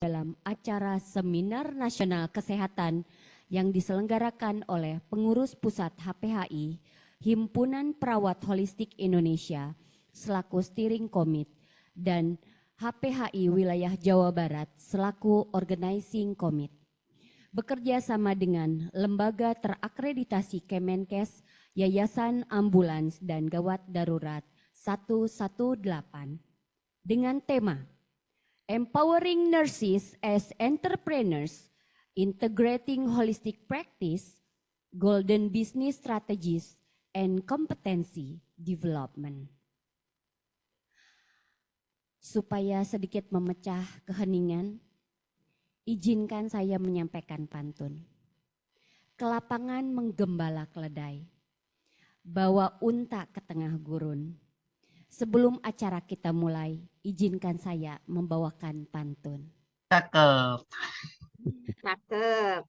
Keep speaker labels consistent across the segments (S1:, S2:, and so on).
S1: dalam acara Seminar Nasional Kesehatan yang diselenggarakan oleh pengurus pusat HPHI, Himpunan Perawat Holistik Indonesia, selaku steering komite, dan HPHI Wilayah Jawa Barat selaku organizing komite. Bekerja sama dengan lembaga terakreditasi Kemenkes, Yayasan Ambulans dan Gawat Darurat 118 dengan tema Empowering Nurses as Entrepreneurs, Integrating Holistic Practice, Golden Business Strategies, and Competency Development. Supaya sedikit memecah keheningan, izinkan saya menyampaikan pantun. Kelapangan menggembala keledai, bawa unta ke tengah gurun. Sebelum acara kita mulai, izinkan saya membawakan pantun.
S2: Cakep.
S3: Cakep.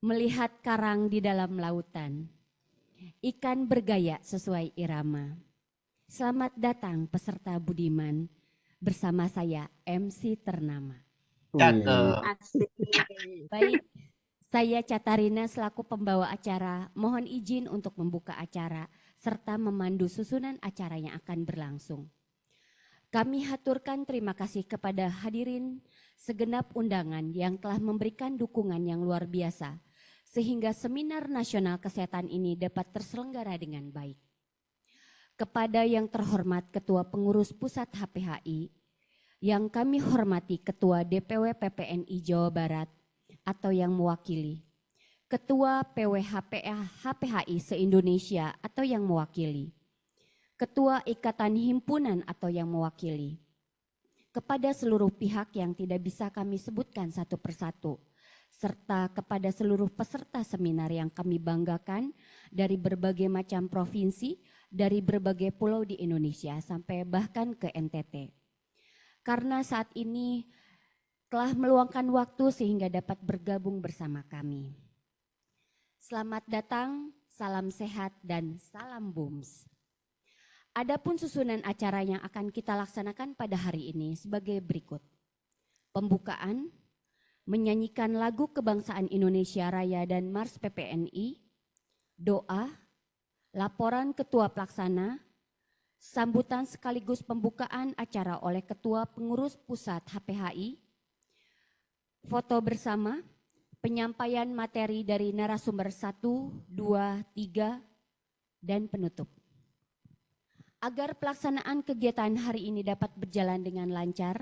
S1: Melihat karang di dalam lautan, ikan bergaya sesuai irama. Selamat datang peserta budiman, bersama saya MC ternama.
S2: Cakep.
S3: Asik.
S1: Baik, saya Catarina selaku pembawa acara, mohon izin untuk membuka acara serta memandu susunan acara yang akan berlangsung. Kami haturkan terima kasih kepada hadirin segenap undangan yang telah memberikan dukungan yang luar biasa sehingga Seminar Nasional Kesehatan ini dapat terselenggara dengan baik. Kepada yang terhormat Ketua Pengurus Pusat HPHI, yang kami hormati Ketua DPW PPNI Jawa Barat atau yang mewakili, Ketua HPHI se-Indonesia atau yang mewakili, Ketua Ikatan Himpunan atau yang mewakili, kepada seluruh pihak yang tidak bisa kami sebutkan satu persatu, serta kepada seluruh peserta seminar yang kami banggakan dari berbagai macam provinsi, dari berbagai pulau di Indonesia sampai bahkan ke NTT. Karena saat ini telah meluangkan waktu sehingga dapat bergabung bersama kami. Selamat datang, salam sehat, dan salam BUMS. Adapun susunan acara yang akan kita laksanakan pada hari ini sebagai berikut. Pembukaan, menyanyikan lagu kebangsaan Indonesia Raya dan Mars PPNI, doa, laporan Ketua Pelaksana, sambutan sekaligus pembukaan acara oleh Ketua Pengurus Pusat HPHI, foto bersama, penyampaian materi dari narasumber 1, 2, 3, dan penutup. Agar pelaksanaan kegiatan hari ini dapat berjalan dengan lancar,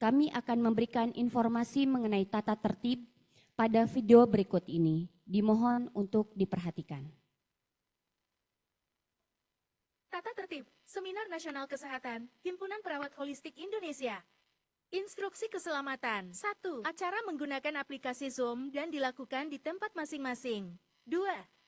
S1: kami akan memberikan informasi mengenai tata tertib pada video berikut ini. Dimohon untuk diperhatikan.
S4: Tata tertib Seminar Nasional Kesehatan Himpunan Perawat Holistik Indonesia. Instruksi keselamatan. 1. Acara menggunakan aplikasi Zoom dan dilakukan di tempat masing-masing. 2.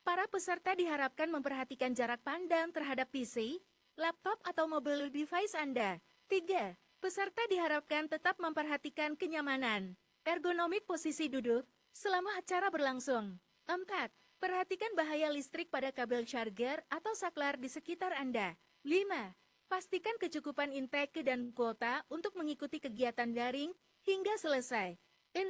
S4: Para peserta diharapkan memperhatikan jarak pandang terhadap PC, laptop atau mobile device Anda. 3. Peserta diharapkan tetap memperhatikan kenyamanan, ergonomik posisi duduk selama acara berlangsung. 4. Perhatikan bahaya listrik pada kabel charger atau saklar di sekitar Anda. 5. Pastikan kecukupan intake dan kuota untuk mengikuti kegiatan daring hingga selesai. 6.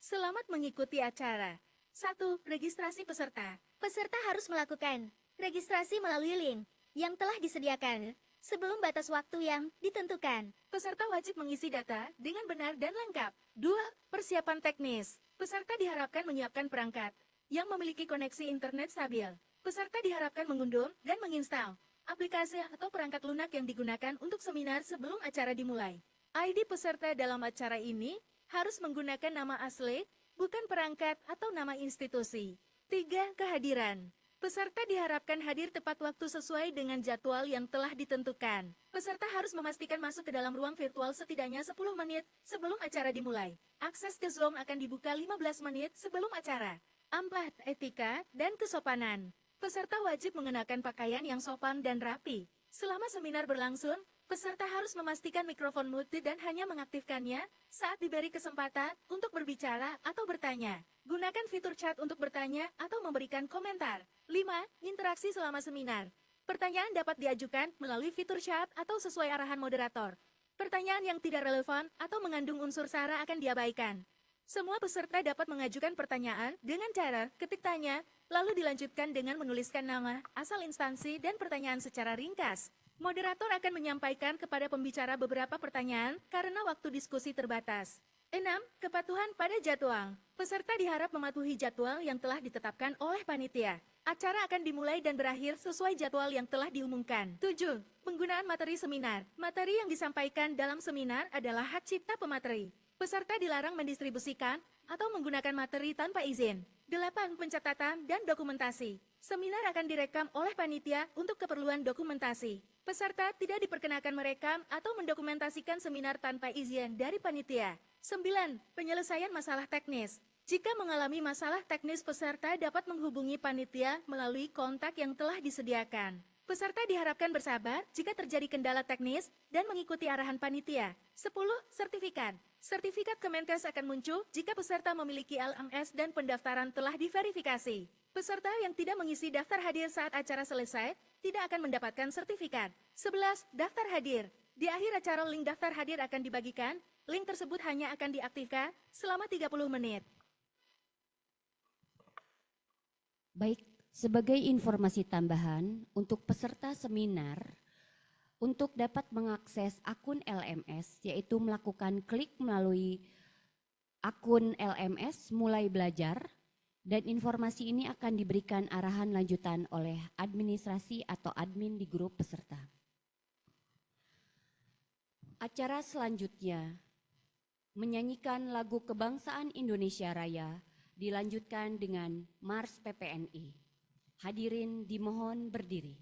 S4: Selamat mengikuti acara. 1. Registrasi peserta.
S5: Peserta harus melakukan registrasi melalui link yang telah disediakan sebelum batas waktu yang ditentukan.
S4: Peserta wajib mengisi data dengan benar dan lengkap. 2. Persiapan teknis. Peserta diharapkan menyiapkan perangkat yang memiliki koneksi internet stabil. Peserta diharapkan mengunduh dan menginstal aplikasi atau perangkat lunak yang digunakan untuk seminar sebelum acara dimulai. ID peserta dalam acara ini harus menggunakan nama asli, bukan perangkat atau nama institusi. 3. Kehadiran. Peserta diharapkan hadir tepat waktu sesuai dengan jadwal yang telah ditentukan. Peserta harus memastikan masuk ke dalam ruang virtual setidaknya 10 menit sebelum acara dimulai. Akses ke Zoom akan dibuka 15 menit sebelum acara. 4. Etika dan kesopanan. Peserta wajib mengenakan pakaian yang sopan dan rapi. Selama seminar berlangsung, peserta harus memastikan mikrofon mute dan hanya mengaktifkannya saat diberi kesempatan untuk berbicara atau bertanya. Gunakan fitur chat untuk bertanya atau memberikan komentar. 5. Interaksi selama seminar. Pertanyaan dapat diajukan melalui fitur chat atau sesuai arahan moderator. Pertanyaan yang tidak relevan atau mengandung unsur sara akan diabaikan. Semua peserta dapat mengajukan pertanyaan dengan cara ketik tanya, lalu dilanjutkan dengan menuliskan nama, asal instansi, dan pertanyaan secara ringkas. Moderator akan menyampaikan kepada pembicara beberapa pertanyaan karena waktu diskusi terbatas. 6. Kepatuhan pada jadwal. Peserta diharap mematuhi jadwal yang telah ditetapkan oleh panitia. Acara akan dimulai dan berakhir sesuai jadwal yang telah diumumkan. 7. Penggunaan materi seminar. Materi yang disampaikan dalam seminar adalah hak cipta pemateri. Peserta dilarang mendistribusikan atau menggunakan materi tanpa izin. 8. Pencatatan dan dokumentasi. Seminar akan direkam oleh panitia untuk keperluan dokumentasi. Peserta tidak diperkenakan merekam atau mendokumentasikan seminar tanpa izin dari panitia. 9. Penyelesaian masalah teknis. Jika mengalami masalah teknis, peserta dapat menghubungi panitia melalui kontak yang telah disediakan. Peserta diharapkan bersabar jika terjadi kendala teknis dan mengikuti arahan panitia. 10. Sertifikat. Sertifikat Kemenkes akan muncul jika peserta memiliki LMS dan pendaftaran telah diverifikasi. Peserta yang tidak mengisi daftar hadir saat acara selesai tidak akan mendapatkan sertifikat. 11. Daftar hadir. Di akhir acara link daftar hadir akan dibagikan. Link tersebut hanya akan diaktifkan selama 30 menit.
S1: Baik, sebagai informasi tambahan untuk peserta seminar, untuk dapat mengakses akun LMS, yaitu melakukan klik melalui akun LMS Mulai Belajar, dan informasi ini akan diberikan arahan lanjutan oleh administrasi atau admin di grup peserta. Acara selanjutnya, menyanyikan lagu Kebangsaan Indonesia Raya, dilanjutkan dengan Mars PPNI. Hadirin dimohon berdiri.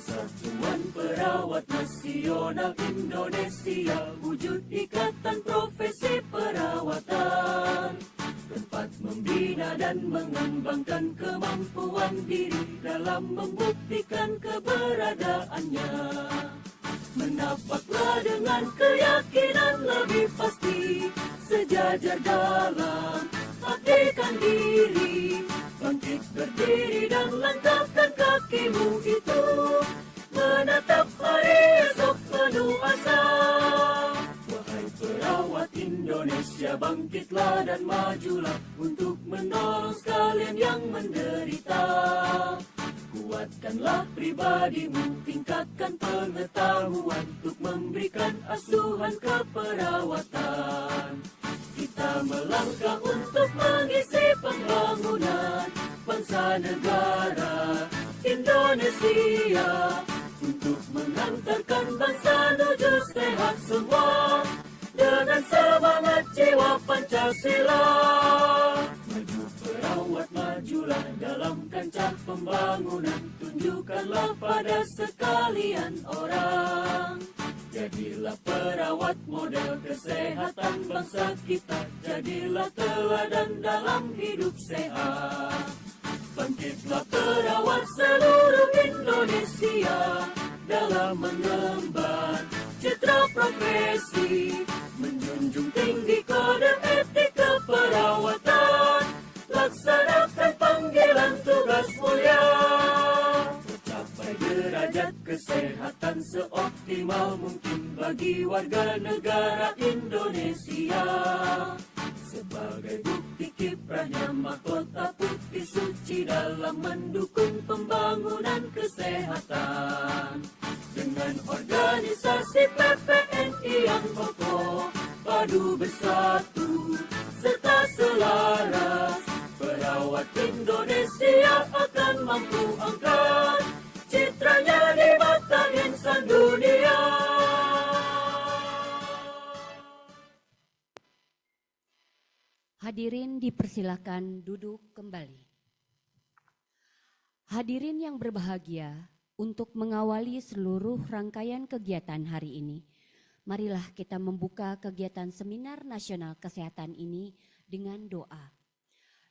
S6: Persatuan Perawat Nasional Indonesia, wujud ikatan profesi perawatan, tempat membina dan mengembangkan kemampuan diri dalam membuktikan keberadaannya. Menapaklah dengan keyakinan lebih pasti, sejajar dalam abdikan diri, bangkit berdiri dan langkahkan kakimu itu, menatap hari esok penuh asa. Wahai perawat Indonesia, bangkitlah dan majulah untuk menolong sekalian yang menderita. Kuatkanlah pribadimu, tingkatkan pengetahuan untuk memberikan asuhan keperawatan. Kita melangkah untuk mengisi pembangunan bangsa negara Indonesia, untuk mengantarkan bangsa menuju sehat semua dengan semangat jiwa Pancasila. Maju perawat, majulah dalam kancah pembangunan, tunjukkanlah pada sekalian orang. Jadilah perawat model kesehatan bangsa kita, jadilah teladan dalam hidup sehat. Bangkitlah perawat seluruh Indonesia dalam mengemban citra profesi, menjunjung tinggi kode etik keperawatan, laksanakan panggilan tugas mulia, mencapai derajat kesehatan seoptimal mungkin bagi warga negara Indonesia. Sebagai bukti kiprahnya mahkota putih suci dalam mendukung pembangunan kesehatan. Dengan organisasi PPNI yang kokoh, padu bersatu, serta selaras, perawat Indonesia akan mampu angkat citranya di mata insan dunia.
S1: Hadirin dipersilakan duduk kembali. Hadirin yang berbahagia, untuk mengawali seluruh rangkaian kegiatan hari ini, marilah kita membuka kegiatan Seminar Nasional Kesehatan ini dengan doa.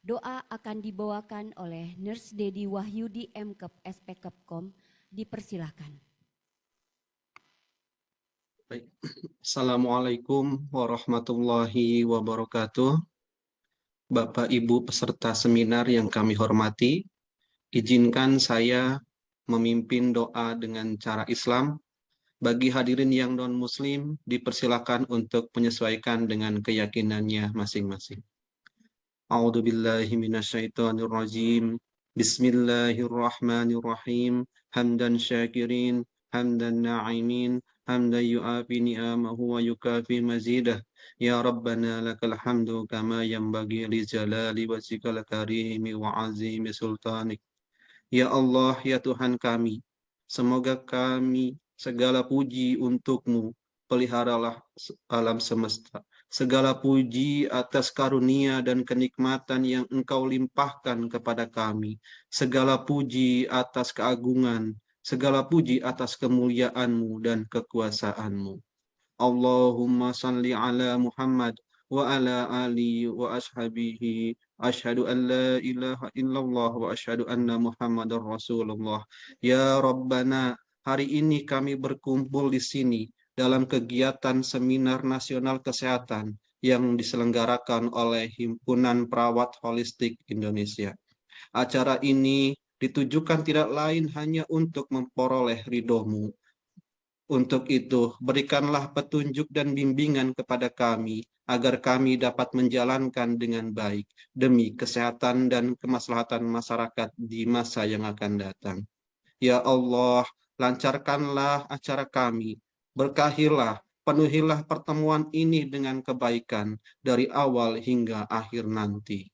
S1: Doa akan dibawakan oleh Nurse Dedi Wahyudi MKep SPKepkom. Dipersilakan.
S7: Baik. Assalamualaikum warahmatullahi wabarakatuh. Bapak Ibu peserta seminar yang kami hormati, izinkan saya memimpin doa dengan cara Islam. Bagi hadirin yang non-muslim, dipersilakan untuk menyesuaikan dengan keyakinannya masing-masing. A'udzubillahi minasyaitonirrajim. Bismillahirrahmanirrahim. Hamdan syakirin, hamdan na'imin, hamdan yu'afi ni'amahu wa yukafi mazidah. Ya Rabbana lakal hamdu kama yanbaghi li jalali wajhikal karimi wa azimi sultanik. Ya Allah, ya Tuhan kami, semoga kami segala puji untuk-Mu, peliharalah alam semesta. Segala puji atas karunia dan kenikmatan yang Engkau limpahkan kepada kami. Segala puji atas keagungan, segala puji atas kemuliaan-Mu dan kekuasaan-Mu. Allahumma salli ala Muhammad wa ala ali wa ashabihi. Asyhadu an la ilaha illallah wa asyhadu anna Muhammadar Rasulullah. Ya Rabbana, hari ini kami berkumpul di sini dalam kegiatan Seminar Nasional Kesehatan yang diselenggarakan oleh Himpunan Perawat Holistik Indonesia. Acara ini ditujukan tidak lain hanya untuk memperoleh ridho-Mu. Untuk itu, berikanlah petunjuk dan bimbingan kepada kami, agar kami dapat menjalankan dengan baik, demi kesehatan dan kemaslahatan masyarakat di masa yang akan datang. Ya Allah, lancarkanlah acara kami, berkahilah, penuhilah pertemuan ini dengan kebaikan, dari awal hingga akhir nanti.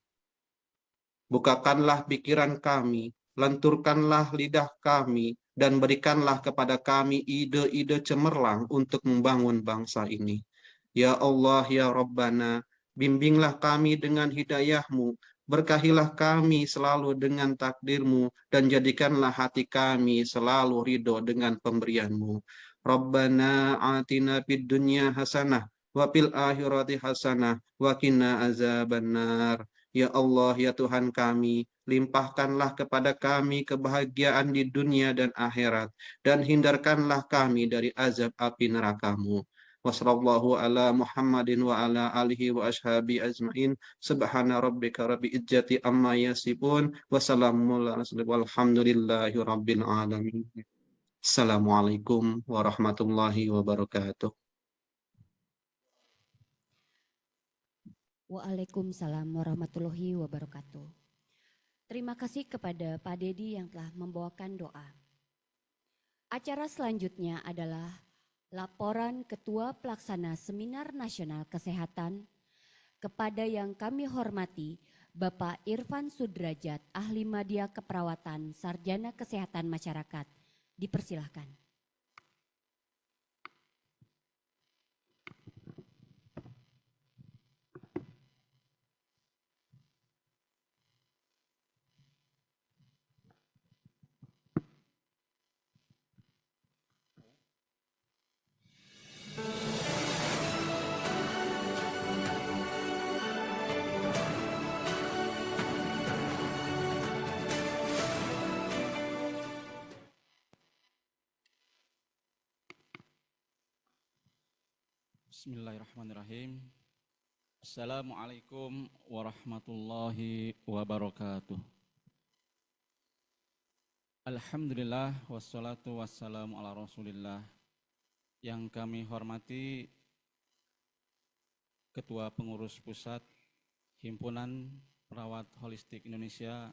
S7: Bukakanlah pikiran kami, lenturkanlah lidah kami, dan berikanlah kepada kami ide-ide cemerlang untuk membangun bangsa ini. Ya Allah, ya Rabbana, bimbinglah kami dengan hidayah-Mu, berkahilah kami selalu dengan takdir-Mu, dan jadikanlah hati kami selalu ridho dengan pemberian-Mu. Rabbana atina fid dunya hasanah, wa fil akhirati hasanah, wa qina azabannar. Ya Allah, ya Tuhan kami, limpahkanlah kepada kami kebahagiaan di dunia dan akhirat, dan hindarkanlah kami dari azab api neraka-Mu. Wassallallahu ala Muhammadin wa ala alihi wa ashabi ajmain. Subhana rabbika rabbil izzati amma yasifun. Wassalamu ala walhamdulillahi rabbil alamin. Assalamualaikum warahmatullahi wabarakatuh.
S1: Waalaikumsalam warahmatullahi wabarakatuh. Terima kasih kepada Pak Dedi yang telah membawakan doa. Acara selanjutnya adalah laporan Ketua Pelaksana Seminar Nasional Kesehatan kepada yang kami hormati Bapak Irfan Sudrajat, Ahli Madya Keperawatan, Sarjana Kesehatan Masyarakat. Dipersilahkan.
S8: Bismillahirrahmanirrahim. Assalamualaikum warahmatullahi wabarakatuh. Alhamdulillah wassalatu wassalamu ala rasulillah. Yang kami hormati Ketua Pengurus Pusat Himpunan Perawat Holistik Indonesia,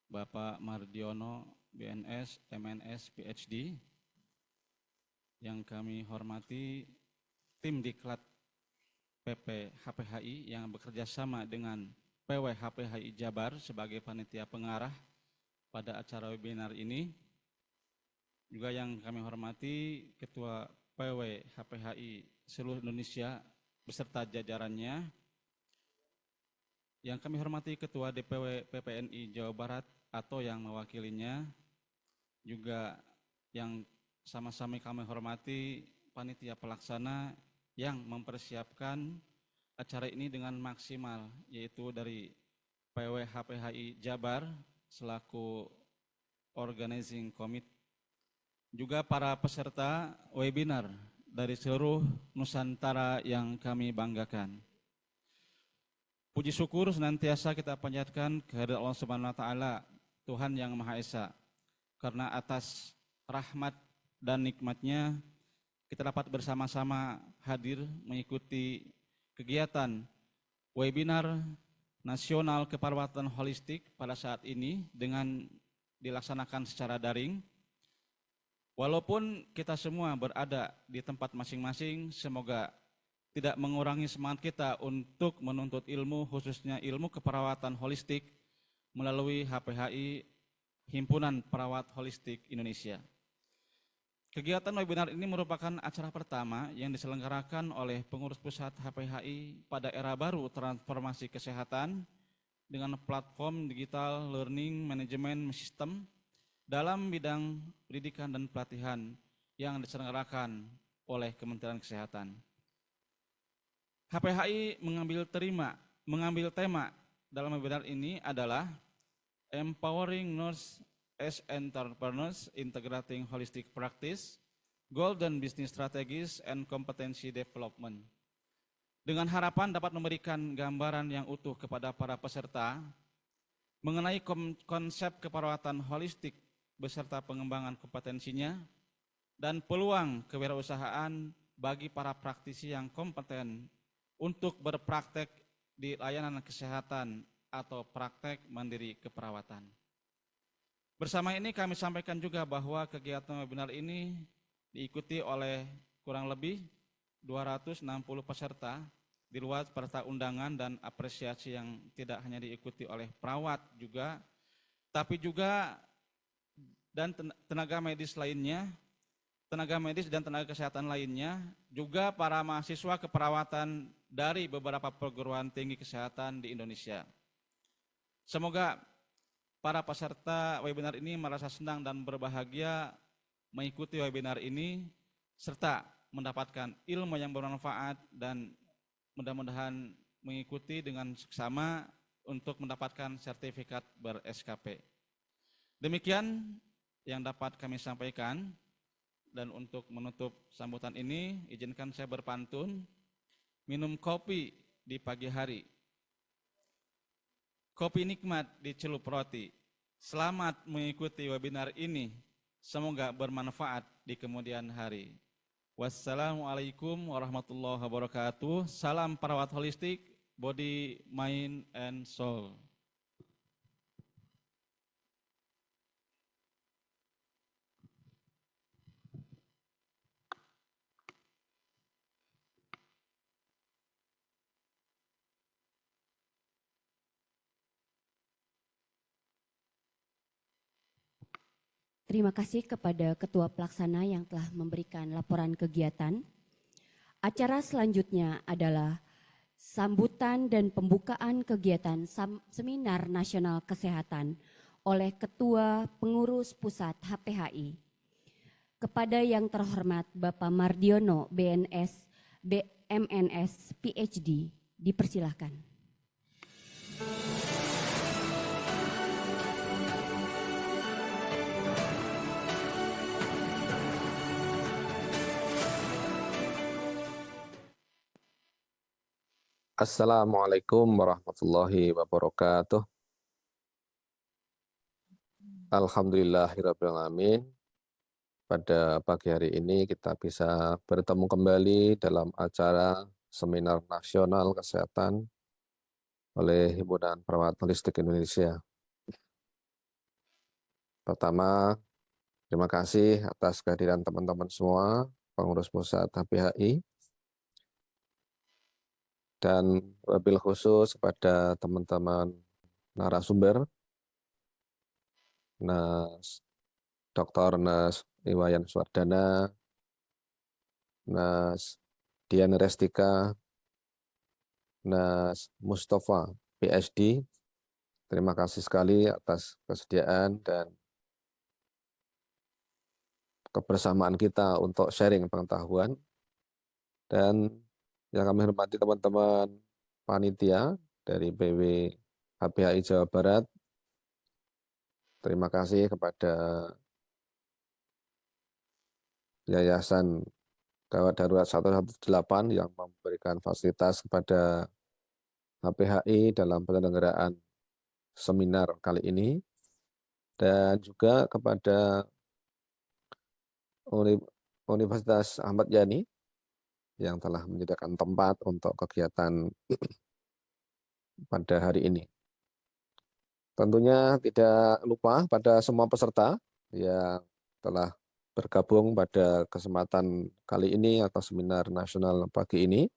S8: Bapak Mardiono, BNS, MNS, PhD. Yang kami hormati tim Diklat PP HPHI yang bekerja sama dengan PW HPHI Jabar sebagai panitia pengarah pada acara webinar ini. Juga yang kami hormati Ketua PW HPHI seluruh Indonesia beserta jajarannya. Yang kami hormati Ketua DPW PPNI Jawa Barat atau yang mewakilinya. Juga yang sama-sama kami hormati panitia pelaksana yang mempersiapkan acara ini dengan maksimal, yaitu dari PW HPHI Jabar selaku organizing committee. Juga para peserta webinar dari seluruh Nusantara yang kami banggakan. Puji syukur senantiasa kita panjatkan kehadirat Allah Subhanahu wa taala, Tuhan yang Maha Esa. Karena atas rahmat dan nikmatnya kita dapat bersama-sama hadir mengikuti kegiatan webinar nasional keperawatan holistik pada saat ini dengan dilaksanakan secara daring. Walaupun kita semua berada di tempat masing-masing, semoga tidak mengurangi semangat kita untuk menuntut ilmu, khususnya ilmu keperawatan holistik melalui HPHI, Himpunan Perawat Holistik Indonesia. Kegiatan webinar ini merupakan acara pertama yang diselenggarakan oleh pengurus pusat HPHI pada era baru transformasi kesehatan dengan platform digital learning management system dalam bidang pendidikan dan pelatihan yang diselenggarakan oleh Kementerian Kesehatan. HPHI mengambil tema dalam webinar ini adalah Empowering Nurse as Entrepreneurs Integrating Holistic Practice, Golden Business Strategies and Competency Development. Dengan harapan dapat memberikan gambaran yang utuh kepada para peserta mengenai konsep keperawatan holistik beserta pengembangan kompetensinya dan peluang kewirausahaan bagi para praktisi yang kompeten untuk berpraktek di layanan kesehatan atau praktek mandiri keperawatan. Bersama ini kami sampaikan juga bahwa kegiatan webinar ini diikuti oleh kurang lebih 260 peserta di luar peserta undangan dan apresiasi yang tidak hanya diikuti oleh perawat juga, tapi juga dan tenaga medis lainnya, tenaga medis dan tenaga kesehatan lainnya, juga para mahasiswa keperawatan dari beberapa perguruan tinggi kesehatan di Indonesia. Semoga para peserta webinar ini merasa senang dan berbahagia mengikuti webinar ini, serta mendapatkan ilmu yang bermanfaat dan mudah-mudahan mengikuti dengan seksama untuk mendapatkan sertifikat ber-SKP. Demikian yang dapat kami sampaikan, dan untuk menutup sambutan ini, izinkan saya berpantun, minum kopi di pagi hari. Kopi nikmat dicelup roti. Selamat mengikuti webinar ini. Semoga bermanfaat di kemudian hari. Wassalamualaikum warahmatullahi wabarakatuh. Salam perawat holistik, body, mind, and soul.
S1: Terima kasih kepada Ketua Pelaksana yang telah memberikan laporan kegiatan. Acara selanjutnya adalah sambutan dan pembukaan kegiatan Seminar Nasional Kesehatan oleh Ketua Pengurus Pusat HPHI. Kepada yang terhormat Bapak Mardiono, BNS, MNS, PhD, dipersilahkan.
S9: Assalamualaikum warahmatullahi wabarakatuh. Alhamdulillahirrahmanirrahim. Pada pagi hari ini kita bisa bertemu kembali dalam acara Seminar Nasional Kesehatan oleh Himpunan Perawat Holistik Indonesia. Pertama, terima kasih atas kehadiran teman-teman semua, pengurus pusat HPHI, dan wabil khusus kepada teman-teman narasumber, Dr. Nas Iwayan Swardana, Nas Dian Restika, Nas Mustafa, PhD. Terima kasih sekali atas kesediaan dan kebersamaan kita untuk sharing pengetahuan. Dan yang kami hormati teman-teman panitia dari PW HPHI Jawa Barat. Terima kasih kepada Yayasan Gawat Darurat 118 yang memberikan fasilitas kepada HPHI dalam penyelenggaraan seminar kali ini, dan juga kepada Universitas Ahmad Yani yang telah menyediakan tempat untuk kegiatan pada hari ini. Tentunya tidak lupa pada semua peserta yang telah bergabung pada kesempatan kali ini atau seminar nasional pagi ini.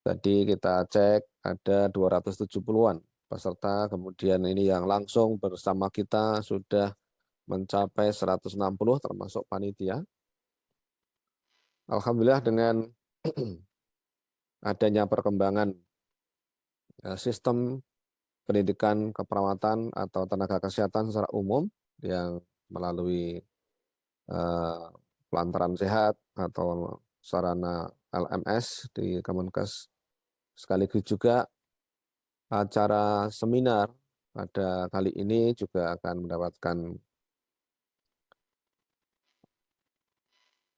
S9: Tadi kita cek ada 270-an peserta, kemudian ini yang langsung bersama kita sudah mencapai 160 termasuk panitia. Alhamdulillah dengan adanya perkembangan sistem pendidikan keperawatan atau tenaga kesehatan secara umum yang melalui pelantaran sehat atau sarana LMS di Kemenkes, sekaligus juga acara seminar pada kali ini juga akan mendapatkan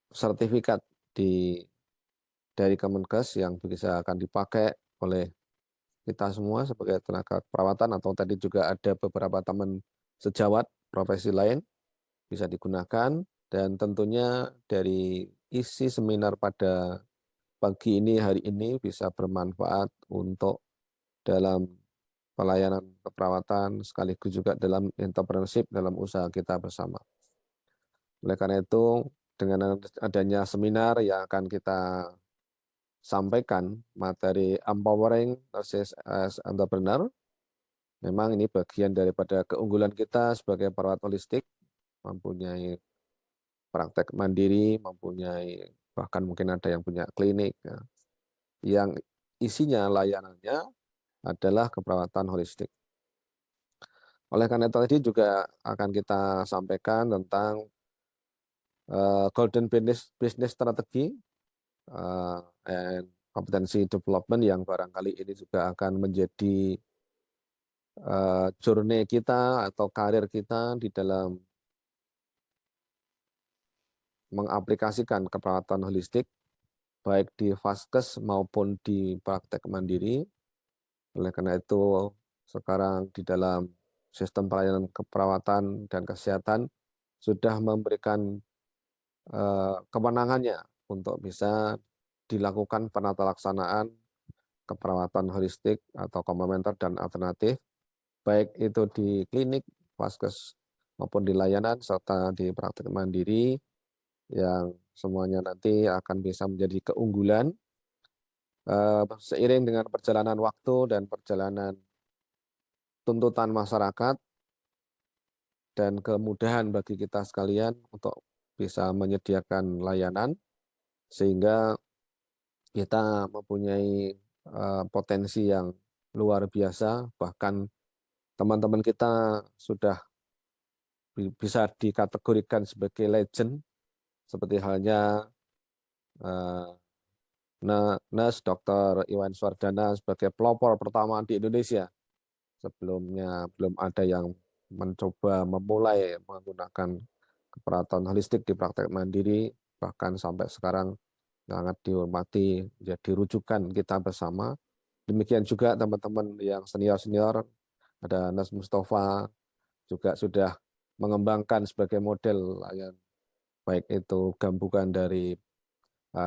S9: sertifikat dari Kemenkes yang bisa akan dipakai oleh kita semua sebagai tenaga keperawatan, atau tadi juga ada beberapa teman sejawat profesi lain bisa digunakan. Dan tentunya dari isi seminar pada pagi ini, hari ini, bisa bermanfaat untuk dalam pelayanan keperawatan sekaligus juga dalam entrepreneurship dalam usaha kita bersama. Oleh karena itu, dengan adanya seminar yang akan kita sampaikan, materi Empowering Nurses as Entrepreneur, memang ini bagian daripada keunggulan kita sebagai perawat holistik, mempunyai praktek mandiri, mempunyai bahkan mungkin ada yang punya klinik, ya, yang isinya layanannya adalah keperawatan holistik. Oleh karena itu tadi juga akan kita sampaikan tentang Golden Business Strategy and Competency Development yang barangkali ini juga akan menjadi journey kita atau karir kita di dalam mengaplikasikan keperawatan holistik baik di vaskes maupun di praktek mandiri. Oleh karena itu sekarang di dalam sistem pelayanan keperawatan dan kesehatan sudah memberikan kewenangannya untuk bisa dilakukan penata laksanaan keperawatan holistik atau komplementer dan alternatif, baik itu di klinik, vaskes maupun di layanan serta di praktek mandiri, yang semuanya nanti akan bisa menjadi keunggulan seiring dengan perjalanan waktu dan perjalanan tuntutan masyarakat dan kemudahan bagi kita sekalian untuk bisa menyediakan layanan, sehingga kita mempunyai potensi yang luar biasa. Bahkan teman-teman kita sudah bisa dikategorikan sebagai legend, seperti halnya Nas Dr. Iwan Swardana sebagai pelopor pertama di Indonesia. Sebelumnya belum ada yang mencoba memulai menggunakan keperawatan holistik di praktek mandiri, bahkan sampai sekarang sangat dihormati, menjadi rujukan kita bersama. Demikian juga teman-teman yang senior-senior, ada Nas Mustafa juga sudah mengembangkan sebagai model layanan, baik itu gabungan dari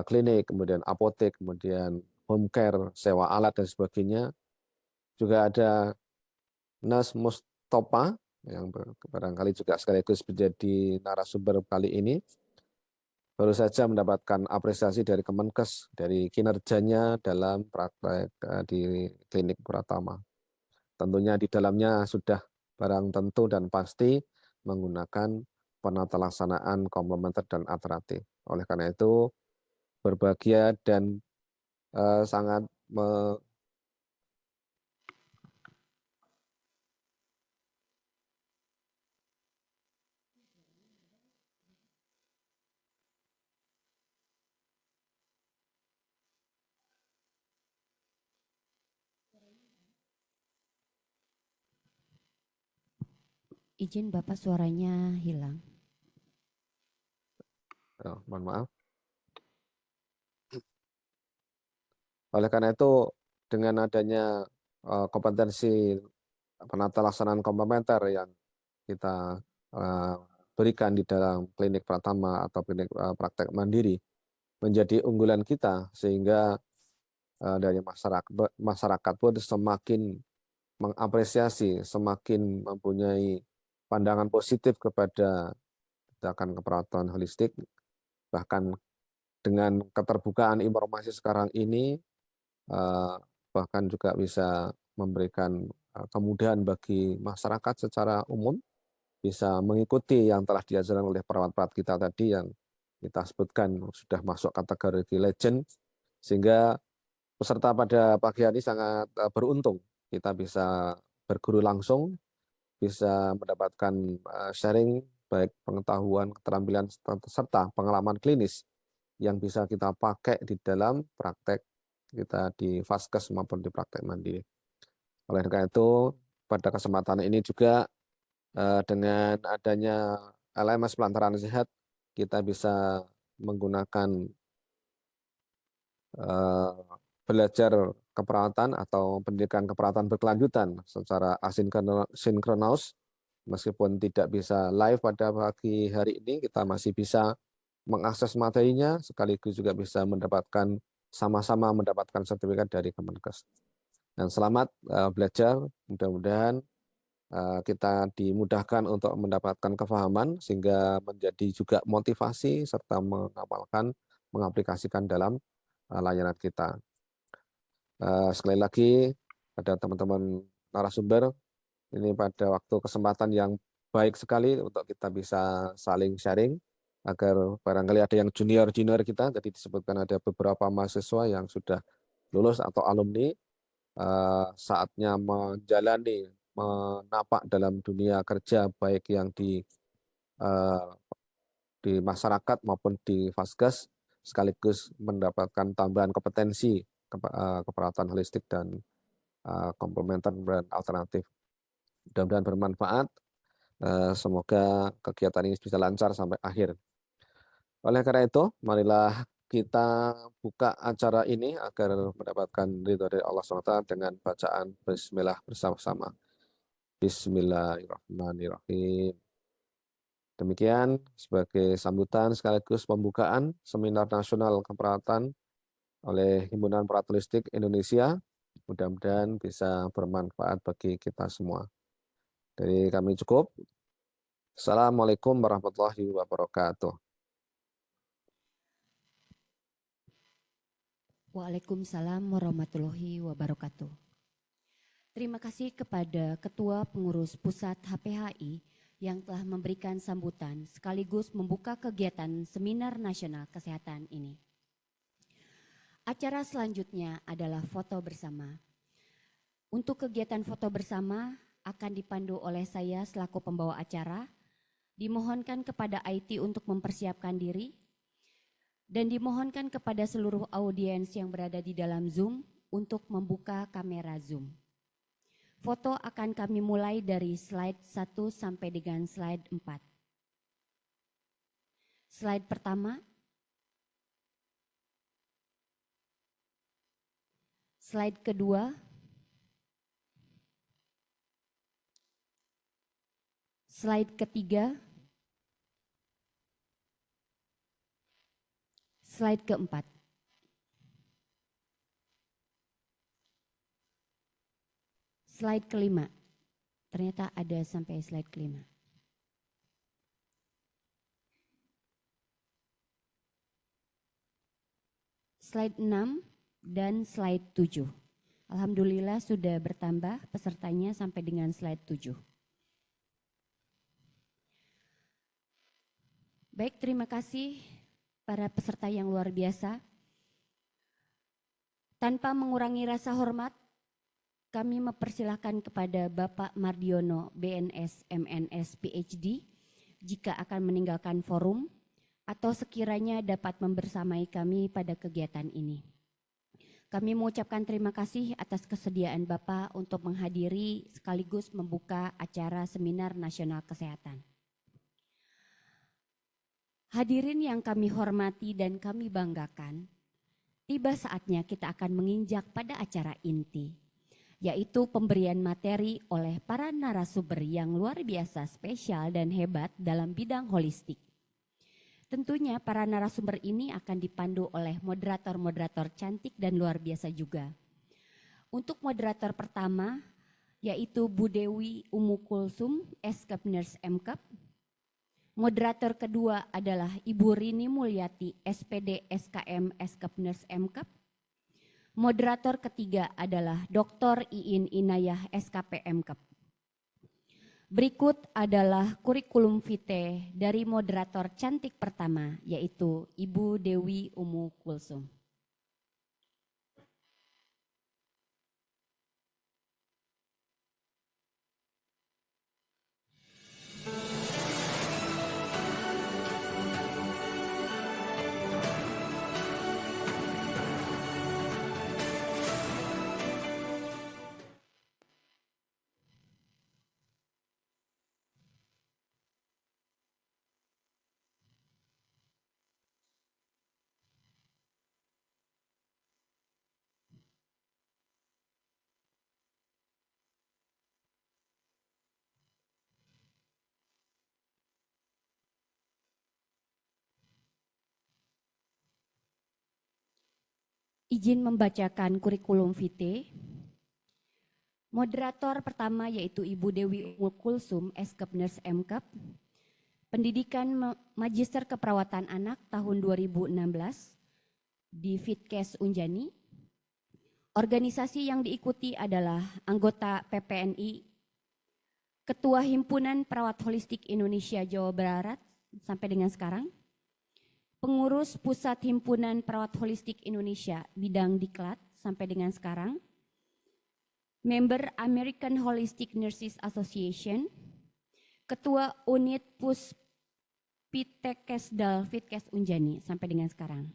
S9: klinik, kemudian apotek, kemudian home care, sewa alat dan sebagainya. Juga ada Nas Mustafa yang barangkali juga sekaligus menjadi narasumber kali ini. Baru saja mendapatkan apresiasi dari Kemenkes dari kinerjanya dalam praktek di klinik Pratama. Tentunya di dalamnya sudah barang tentu dan pasti menggunakan penata laksanaan komplementer dan alternatif. Oleh karena itu berbahagia dan sangat
S1: Izin Bapak suaranya hilang.
S9: mohon maaf. Oleh karena itu dengan adanya kompetensi penata laksanaan komplementer yang kita berikan di dalam klinik Pratama atau klinik praktek mandiri menjadi unggulan kita, sehingga dari masyarakat pun semakin mengapresiasi, semakin mempunyai pandangan positif kepada tindakan keperawatan holistik. Bahkan dengan keterbukaan informasi sekarang ini, bahkan juga bisa memberikan kemudahan bagi masyarakat secara umum bisa mengikuti yang telah diajarkan oleh perawat-perawat kita tadi yang kita sebutkan sudah masuk kategori legend, sehingga peserta pada pagi hari sangat beruntung. Kita bisa berguru langsung, bisa mendapatkan sharing baik pengetahuan, keterampilan serta pengalaman klinis yang bisa kita pakai di dalam praktek kita di Vaskes maupun di praktek mandiri. Oleh karena itu, pada kesempatan ini juga dengan adanya LMS Pelantaran Sehat, kita bisa menggunakan belajar keperawatan atau pendidikan keperawatan berkelanjutan secara asinkronus. Meskipun tidak bisa live pada pagi hari ini, kita masih bisa mengakses materinya, sekaligus juga bisa mendapatkan sama-sama mendapatkan sertifikat dari Kemenkes. Dan selamat belajar, mudah-mudahan kita dimudahkan untuk mendapatkan kefahaman sehingga menjadi juga motivasi serta mengamalkan, mengaplikasikan dalam layanan kita. Sekali lagi pada teman-teman narasumber, ini pada waktu kesempatan yang baik sekali untuk kita bisa saling sharing agar barangkali ada yang junior-junior kita, tadi disebutkan ada beberapa mahasiswa yang sudah lulus atau alumni, saatnya menjalani, menapak dalam dunia kerja baik yang di masyarakat maupun di Vaskes, sekaligus mendapatkan tambahan kompetensi keperawatan holistik dan komplementer dan alternatif. Mudah-mudahan bermanfaat. Semoga kegiatan ini bisa lancar sampai akhir. Oleh karena itu, marilah kita buka acara ini agar mendapatkan ridho dari Allah SWT dengan bacaan Bismillah bersama-sama. Bismillahirrahmanirrahim. Demikian sebagai sambutan sekaligus pembukaan Seminar Nasional Keperawatan oleh Himpunan Perawat Holistik Indonesia. Mudah-mudahan bisa bermanfaat bagi kita semua. Dari kami cukup. Assalamualaikum warahmatullahi wabarakatuh.
S1: Waalaikumsalam warahmatullahi wabarakatuh. Terima kasih kepada Ketua Pengurus Pusat HPHI yang telah memberikan sambutan sekaligus membuka kegiatan Seminar Nasional Kesehatan ini. Acara selanjutnya adalah foto bersama. Untuk kegiatan foto bersama akan dipandu oleh saya selaku pembawa acara. Dimohonkan kepada IT untuk mempersiapkan diri dan dimohonkan kepada seluruh audiens yang berada di dalam Zoom untuk membuka kamera Zoom. Foto akan kami mulai dari slide 1 sampai dengan slide 4. Slide pertama. Slide kedua. Slide ketiga. Slide keempat. Slide kelima. Ternyata ada sampai slide kelima. Slide 6 dan slide 7. Alhamdulillah sudah bertambah pesertanya sampai dengan slide 7. Baik, terima kasih para peserta yang luar biasa. Tanpa mengurangi rasa hormat, kami mempersilahkan kepada Bapak Mardiono, BNS, MNS, PhD, jika akan meninggalkan forum atau sekiranya dapat membersamai kami pada kegiatan ini. Kami mengucapkan terima kasih atas kesediaan Bapak untuk menghadiri sekaligus membuka acara Seminar Nasional Kesehatan. Hadirin yang kami hormati dan kami banggakan, tiba saatnya kita akan menginjak pada acara inti, yaitu pemberian materi oleh para narasumber yang luar biasa spesial dan hebat dalam bidang holistik. Tentunya para narasumber ini akan dipandu oleh moderator-moderator cantik dan luar biasa juga. Untuk moderator pertama, yaitu Bu Dewi Umu Kulsum, SKAP Nurse MKAP. Moderator kedua adalah Ibu Rini Mulyati, SPD SKM SKAP Nurse MKAP. Moderator ketiga adalah Dr. Iin Inayah SKP MKAP. Berikut adalah kurikulum vitae dari moderator cantik pertama, yaitu Ibu Dewi Umu Kulsum. Izin membacakan kurikulum vitae. Moderator pertama yaitu Ibu Dewi Umu Kulsum, SKAP Nurse MKAP. Pendidikan Magister Keperawatan Anak tahun 2016 di Fitkes Unjani. Organisasi yang diikuti adalah anggota PPNI, Ketua Himpunan Perawat Holistik Indonesia Jawa Barat sampai dengan sekarang, pengurus Pusat Himpunan Perawat Holistik Indonesia bidang Diklat sampai dengan sekarang, member American Holistic Nurses Association, Ketua Unit Puspitenkesdal Fitkes Unjani sampai dengan sekarang.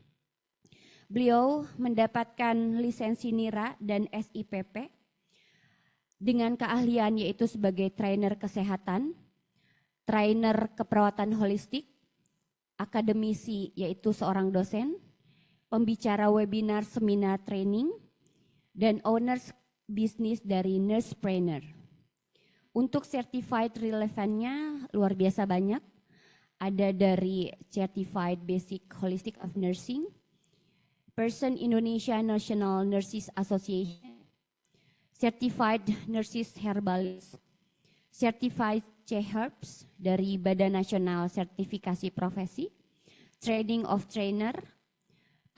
S1: Beliau mendapatkan lisensi NIRA dan SIPP dengan keahlian yaitu sebagai trainer kesehatan, trainer keperawatan holistik, akademisi yaitu seorang dosen, pembicara webinar, seminar, training, dan owners bisnis dari Nursepreneur. Untuk certified relevannya luar biasa banyak, ada dari Certified Basic Holistic of Nursing, Person Indonesia National Nurses Association, Certified Nurses Herbalist, Certified C-Herbs dari Badan Nasional Sertifikasi Profesi, Training of Trainer,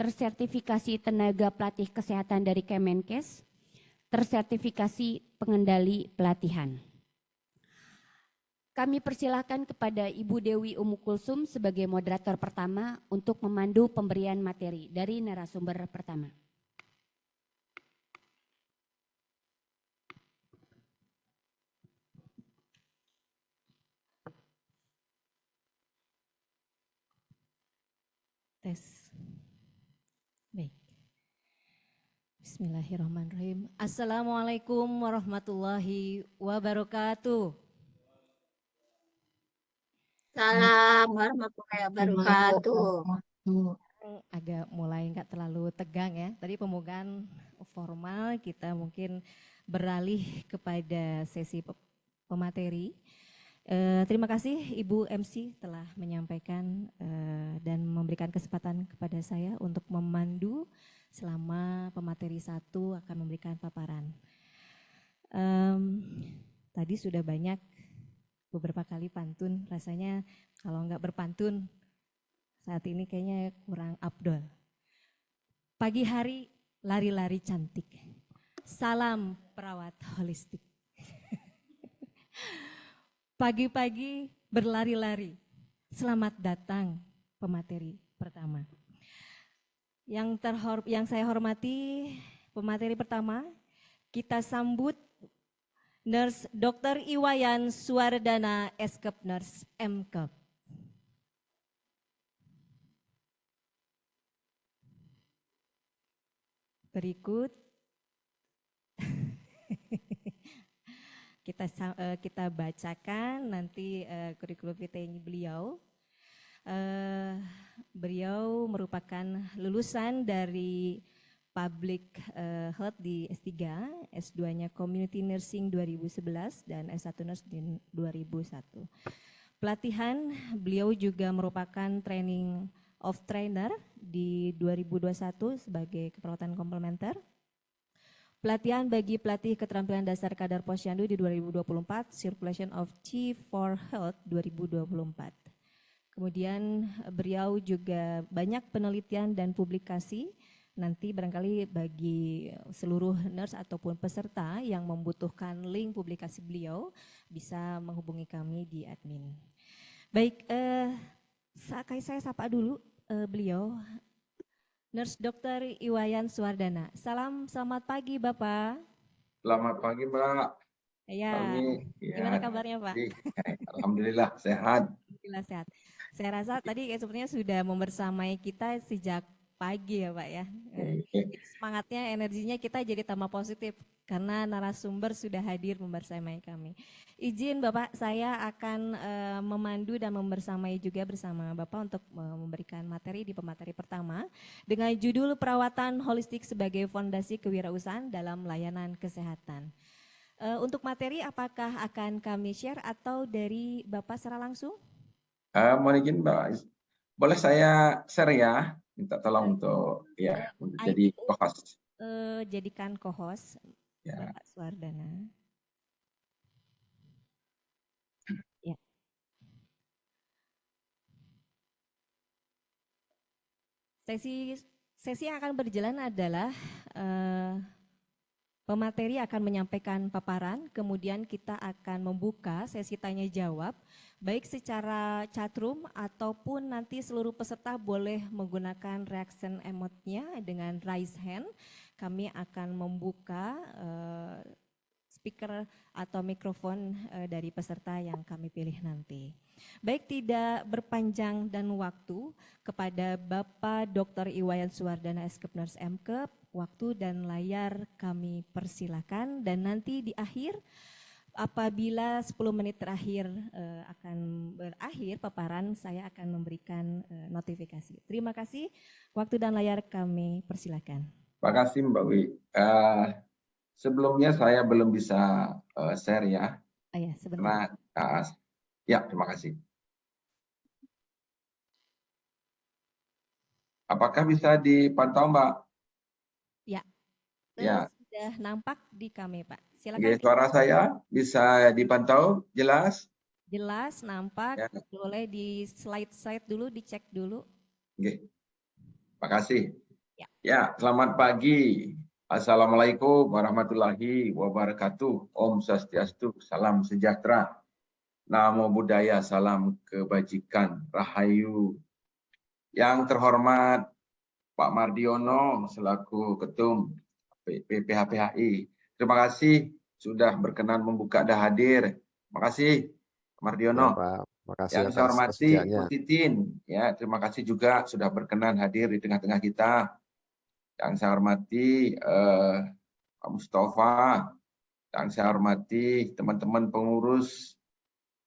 S1: tersertifikasi tenaga pelatih kesehatan dari Kemenkes, tersertifikasi pengendali pelatihan. Kami persilahkan kepada Ibu Dewi Umu Kulsum sebagai moderator pertama untuk memandu pemberian materi dari narasumber pertama.
S10: Tes. Baik. Bismillahirrahmanirrahim. Assalamualaikum warahmatullahi wabarakatuh.
S3: Salam warahmatullahi wabarakatuh.
S10: Agak mulai nggak terlalu tegang ya. Tadi pembukaan formal, kita mungkin beralih kepada sesi pemateri. Terima kasih Ibu MC telah menyampaikan dan memberikan kesempatan kepada saya untuk memandu selama pemateri 1 akan memberikan paparan. Tadi sudah banyak beberapa kali pantun, rasanya kalau nggak berpantun saat ini kayaknya kurang afdol. Pagi hari lari-lari cantik, salam perawat holistik. Pagi-pagi berlari-lari, selamat datang pemateri pertama. Yang saya hormati pemateri pertama, kita sambut Nurse Dr. Iwayan Suwardana, Eskep Nurse MKep. Berikut kita bacakan nanti kurikulum vitae beliau. Beliau merupakan lulusan dari Public Health di S3, S2-nya Community Nursing 2011 dan S1 Nurse di 2001. Pelatihan beliau juga merupakan training of trainer di 2021 sebagai keperawatan komplementer. Pelatihan bagi pelatih keterampilan dasar kadar posyandu di 2024, Circulation of Chi for Health 2024. Kemudian beliau juga banyak penelitian dan publikasi. Nanti barangkali bagi seluruh nurse ataupun peserta yang membutuhkan link publikasi beliau bisa menghubungi kami di admin. Baik, saya sapa dulu beliau, Nurse Dr. Iwayan Suwardana. Selamat pagi Bapak.
S11: Selamat pagi Mbak.
S10: Ya, gimana kabarnya Pak?
S11: Alhamdulillah sehat.
S10: Alhamdulillah sehat. Saya rasa tadi sepertinya sudah membersamai kita sejak pagi ya Pak ya. Semangatnya, energinya kita jadi tambah positif karena narasumber sudah hadir membersamai kami. Izin Bapak, saya akan memandu dan membersamai juga bersama Bapak untuk memberikan materi di pemateri pertama dengan judul Perawatan Holistik sebagai Fondasi Kewirausahaan dalam Layanan Kesehatan. Untuk materi apakah akan kami share atau dari Bapak secara langsung? Mohon izin Mbak, boleh saya share ya? Minta tolong untuk jadi co-host. Jadikan co-host Bapak Suwardana. Ya. Sesi yang akan berjalan adalah pemateri akan menyampaikan paparan, kemudian kita akan membuka sesi tanya jawab, baik secara chatroom ataupun nanti seluruh peserta boleh menggunakan reaction emote-nya dengan raise hand. Kami akan membuka speaker atau mikrofon dari peserta yang kami pilih nanti. Baik, tidak berpanjang dan waktu, kepada Bapak Dr. Iwayan Suwardana, Eskep Nurse MKep, waktu dan layar kami persilakan, dan nanti di akhir apabila 10 menit terakhir akan berakhir paparan, saya akan memberikan notifikasi. Terima kasih, waktu dan layar kami persilakan.
S11: Terima kasih Mbak Wi. Sebelumnya saya belum bisa share ya.
S10: Ya, sebentar.
S11: Ya, terima kasih. Apakah bisa dipantau Mbak?
S10: Ya. Sudah nampak di kami Pak.
S11: Silakan. Suara saya bisa dipantau jelas?
S10: Jelas, nampak. Ya. Boleh di slide dulu, dicek dulu.
S11: Oke. Terima kasih. Ya, selamat pagi. Assalamualaikum warahmatullahi wabarakatuh. Om Swastiastu, salam sejahtera. Namo Buddhaya, salam kebajikan, rahayu. Yang terhormat Pak Mardiono selaku Ketum PPHPHI. Terima kasih sudah berkenan membuka dan hadir. Terima kasih Pak Mardiono.
S9: Ya, Pak. Makasih
S11: yang saya hormati Bu Titin, ya, terima kasih juga sudah berkenan hadir di tengah-tengah kita. Yang saya hormati Pak Mustafa, yang saya hormati teman-teman pengurus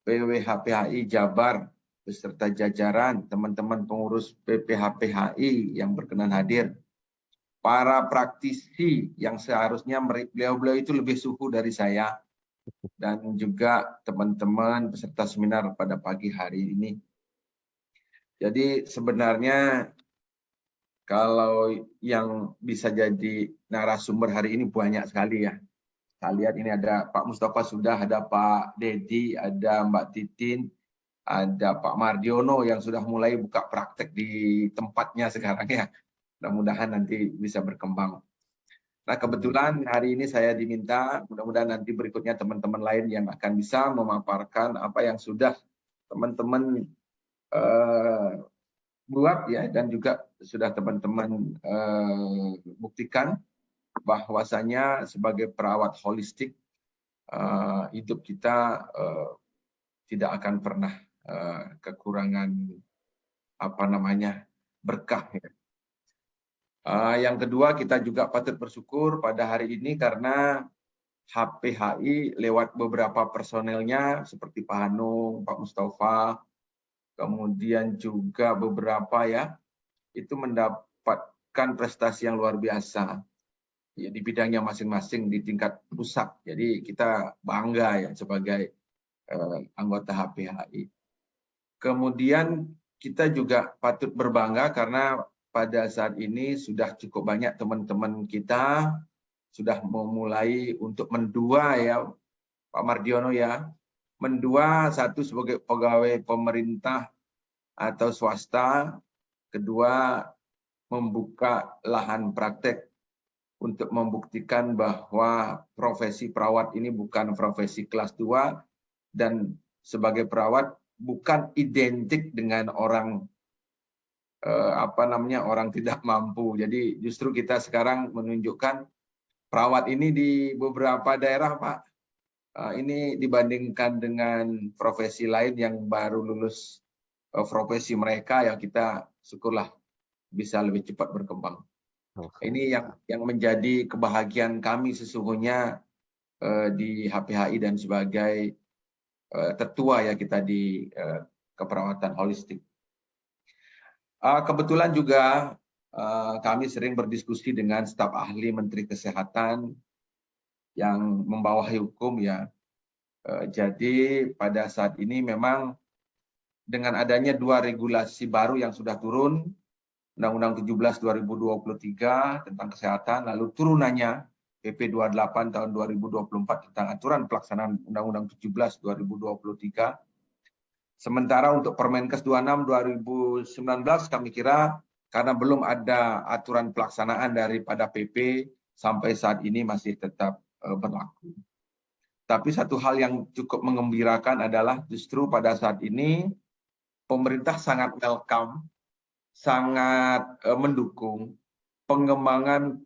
S11: PWHPHI Jabar beserta jajaran teman-teman pengurus PPHPHI yang berkenan hadir. para praktisi yang seharusnya beliau-beliau itu lebih suhu dari saya, dan juga teman-teman peserta seminar pada pagi hari ini. Jadi sebenarnya kalau yang bisa jadi narasumber hari ini banyak sekali ya. Saya lihat ini ada Pak Mustafa sudah, ada Pak Dedi, ada Mbak Titin, ada Pak Mardiono yang sudah mulai buka praktek di tempatnya sekarang ya. Mudah-mudahan nanti bisa berkembang. Nah, kebetulan hari ini saya diminta, mudah-mudahan nanti berikutnya teman-teman lain yang akan bisa memaparkan apa yang sudah teman-teman buat ya, dan juga sudah teman-teman buktikan bahwasanya sebagai perawat holistik hidup kita tidak akan pernah kekurangan berkah ya. Yang kedua, kita juga patut bersyukur pada hari ini karena HPHI lewat beberapa personelnya seperti Pak Hanung, Pak Mustafa, kemudian juga beberapa ya, itu mendapatkan prestasi yang luar biasa ya, di bidangnya masing-masing di tingkat pusat. Jadi kita bangga ya sebagai anggota HPHI. Kemudian kita juga patut berbangga karena pada saat ini sudah cukup banyak teman-teman kita sudah memulai untuk mendua ya, Pak Mardiono ya, mendua, satu sebagai pegawai pemerintah atau swasta, kedua membuka lahan praktek untuk membuktikan bahwa profesi perawat ini bukan profesi kelas 2 dan sebagai perawat bukan identik dengan orang orang tidak mampu. Jadi justru kita sekarang menunjukkan perawat ini di beberapa daerah, Pak, ini dibandingkan dengan profesi lain yang baru lulus profesi mereka, ya kita syukurlah bisa lebih cepat berkembang. Ini yang menjadi kebahagiaan kami sesungguhnya di HPHI dan sebagai tetua ya kita di keperawatan holistik. Kebetulan juga kami sering berdiskusi dengan staf ahli Menteri Kesehatan yang membawahi hukum ya. Jadi pada saat ini memang dengan adanya 2 regulasi baru yang sudah turun, Undang-Undang 17 2023 tentang kesehatan, lalu turunannya PP 28 tahun 2024 tentang aturan pelaksanaan Undang-Undang 17 2023. Sementara untuk Permenkes 26 2019 kami kira karena belum ada aturan pelaksanaan daripada PP sampai saat ini masih tetap berlaku. Tapi satu hal yang cukup mengembirakan adalah justru pada saat ini pemerintah sangat welcome, sangat mendukung pengembangan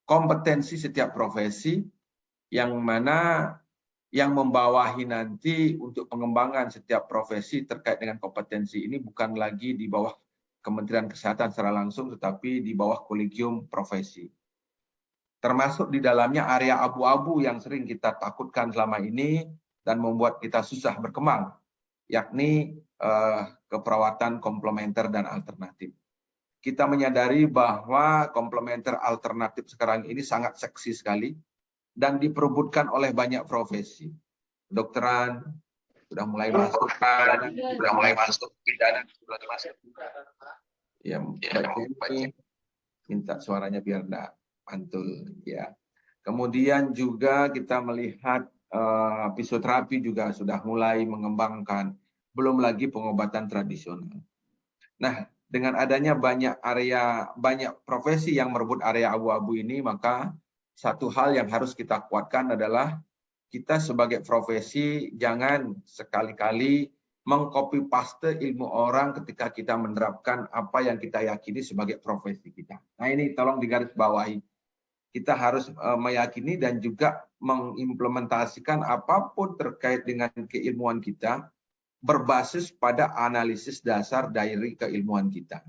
S11: kompetensi setiap profesi yang mana yang membawahi nanti untuk pengembangan setiap profesi terkait dengan kompetensi ini bukan lagi di bawah Kementerian Kesehatan secara langsung, tetapi di bawah kolegium profesi. Termasuk di dalamnya area abu-abu yang sering kita takutkan selama ini dan membuat kita susah berkembang, yakni keperawatan komplementer dan alternatif. Kita menyadari bahwa komplementer alternatif sekarang ini sangat seksi sekali dan diperebutkan oleh banyak profesi. Kedokteran sudah mulai masuk, pidana sudah masuk. Ya, minta suaranya biar enggak mantul ya. Kemudian juga kita melihat fisioterapi juga sudah mulai mengembangkan, belum lagi pengobatan tradisional. Nah, dengan adanya banyak profesi yang merebut area abu-abu ini, maka satu hal yang harus kita kuatkan adalah kita sebagai profesi jangan sekali-kali mengcopy paste ilmu orang ketika kita menerapkan apa yang kita yakini sebagai profesi kita. Nah, ini tolong digarisbawahi. Kita harus meyakini dan juga mengimplementasikan apapun terkait dengan keilmuan kita berbasis pada analisis dasar dari keilmuan kita.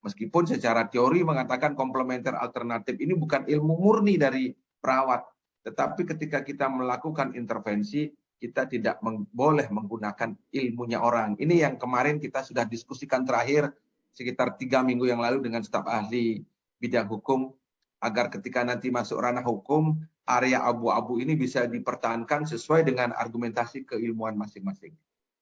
S11: Meskipun secara teori mengatakan komplementer alternatif ini bukan ilmu murni dari perawat, tetapi ketika kita melakukan intervensi, kita tidak boleh menggunakan ilmunya orang. Ini yang kemarin kita sudah diskusikan terakhir sekitar 3 minggu yang lalu dengan staf ahli bidang hukum, agar ketika nanti masuk ranah hukum, area abu-abu ini bisa dipertahankan sesuai dengan argumentasi keilmuan masing-masing.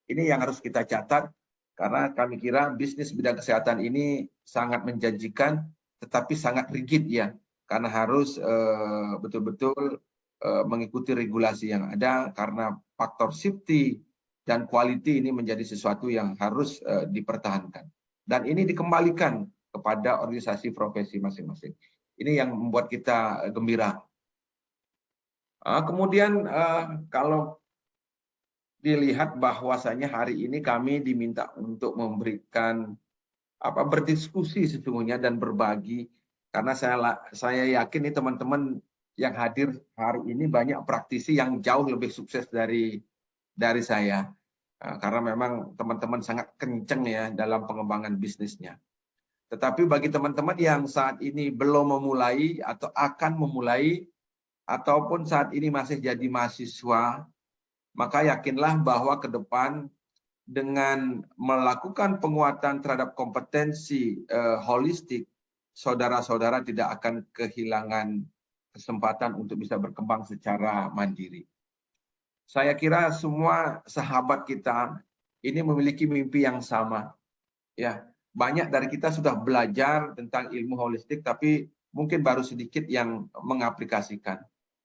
S11: Ini yang harus kita catat, karena kami kira bisnis bidang kesehatan ini sangat menjanjikan, tetapi sangat rigid ya, karena harus betul-betul mengikuti regulasi yang ada, karena faktor safety dan quality ini menjadi sesuatu yang harus dipertahankan. Dan ini dikembalikan kepada organisasi profesi masing-masing. Ini yang membuat kita gembira. Kemudian kalau dilihat bahwasanya hari ini kami diminta untuk memberikan berdiskusi sesungguhnya dan berbagi, karena saya yakin nih teman-teman yang hadir hari ini banyak praktisi yang jauh lebih sukses dari saya, karena memang teman-teman sangat kenceng ya dalam pengembangan bisnisnya. Tetapi bagi teman-teman yang saat ini belum memulai atau akan memulai, ataupun saat ini masih jadi mahasiswa, maka yakinlah bahwa ke depan dengan melakukan penguatan terhadap kompetensi holistik, saudara-saudara tidak akan kehilangan kesempatan untuk bisa berkembang secara mandiri. Saya kira semua sahabat kita ini memiliki mimpi yang sama. Ya, banyak dari kita sudah belajar tentang ilmu holistik, tapi mungkin baru sedikit yang mengaplikasikan.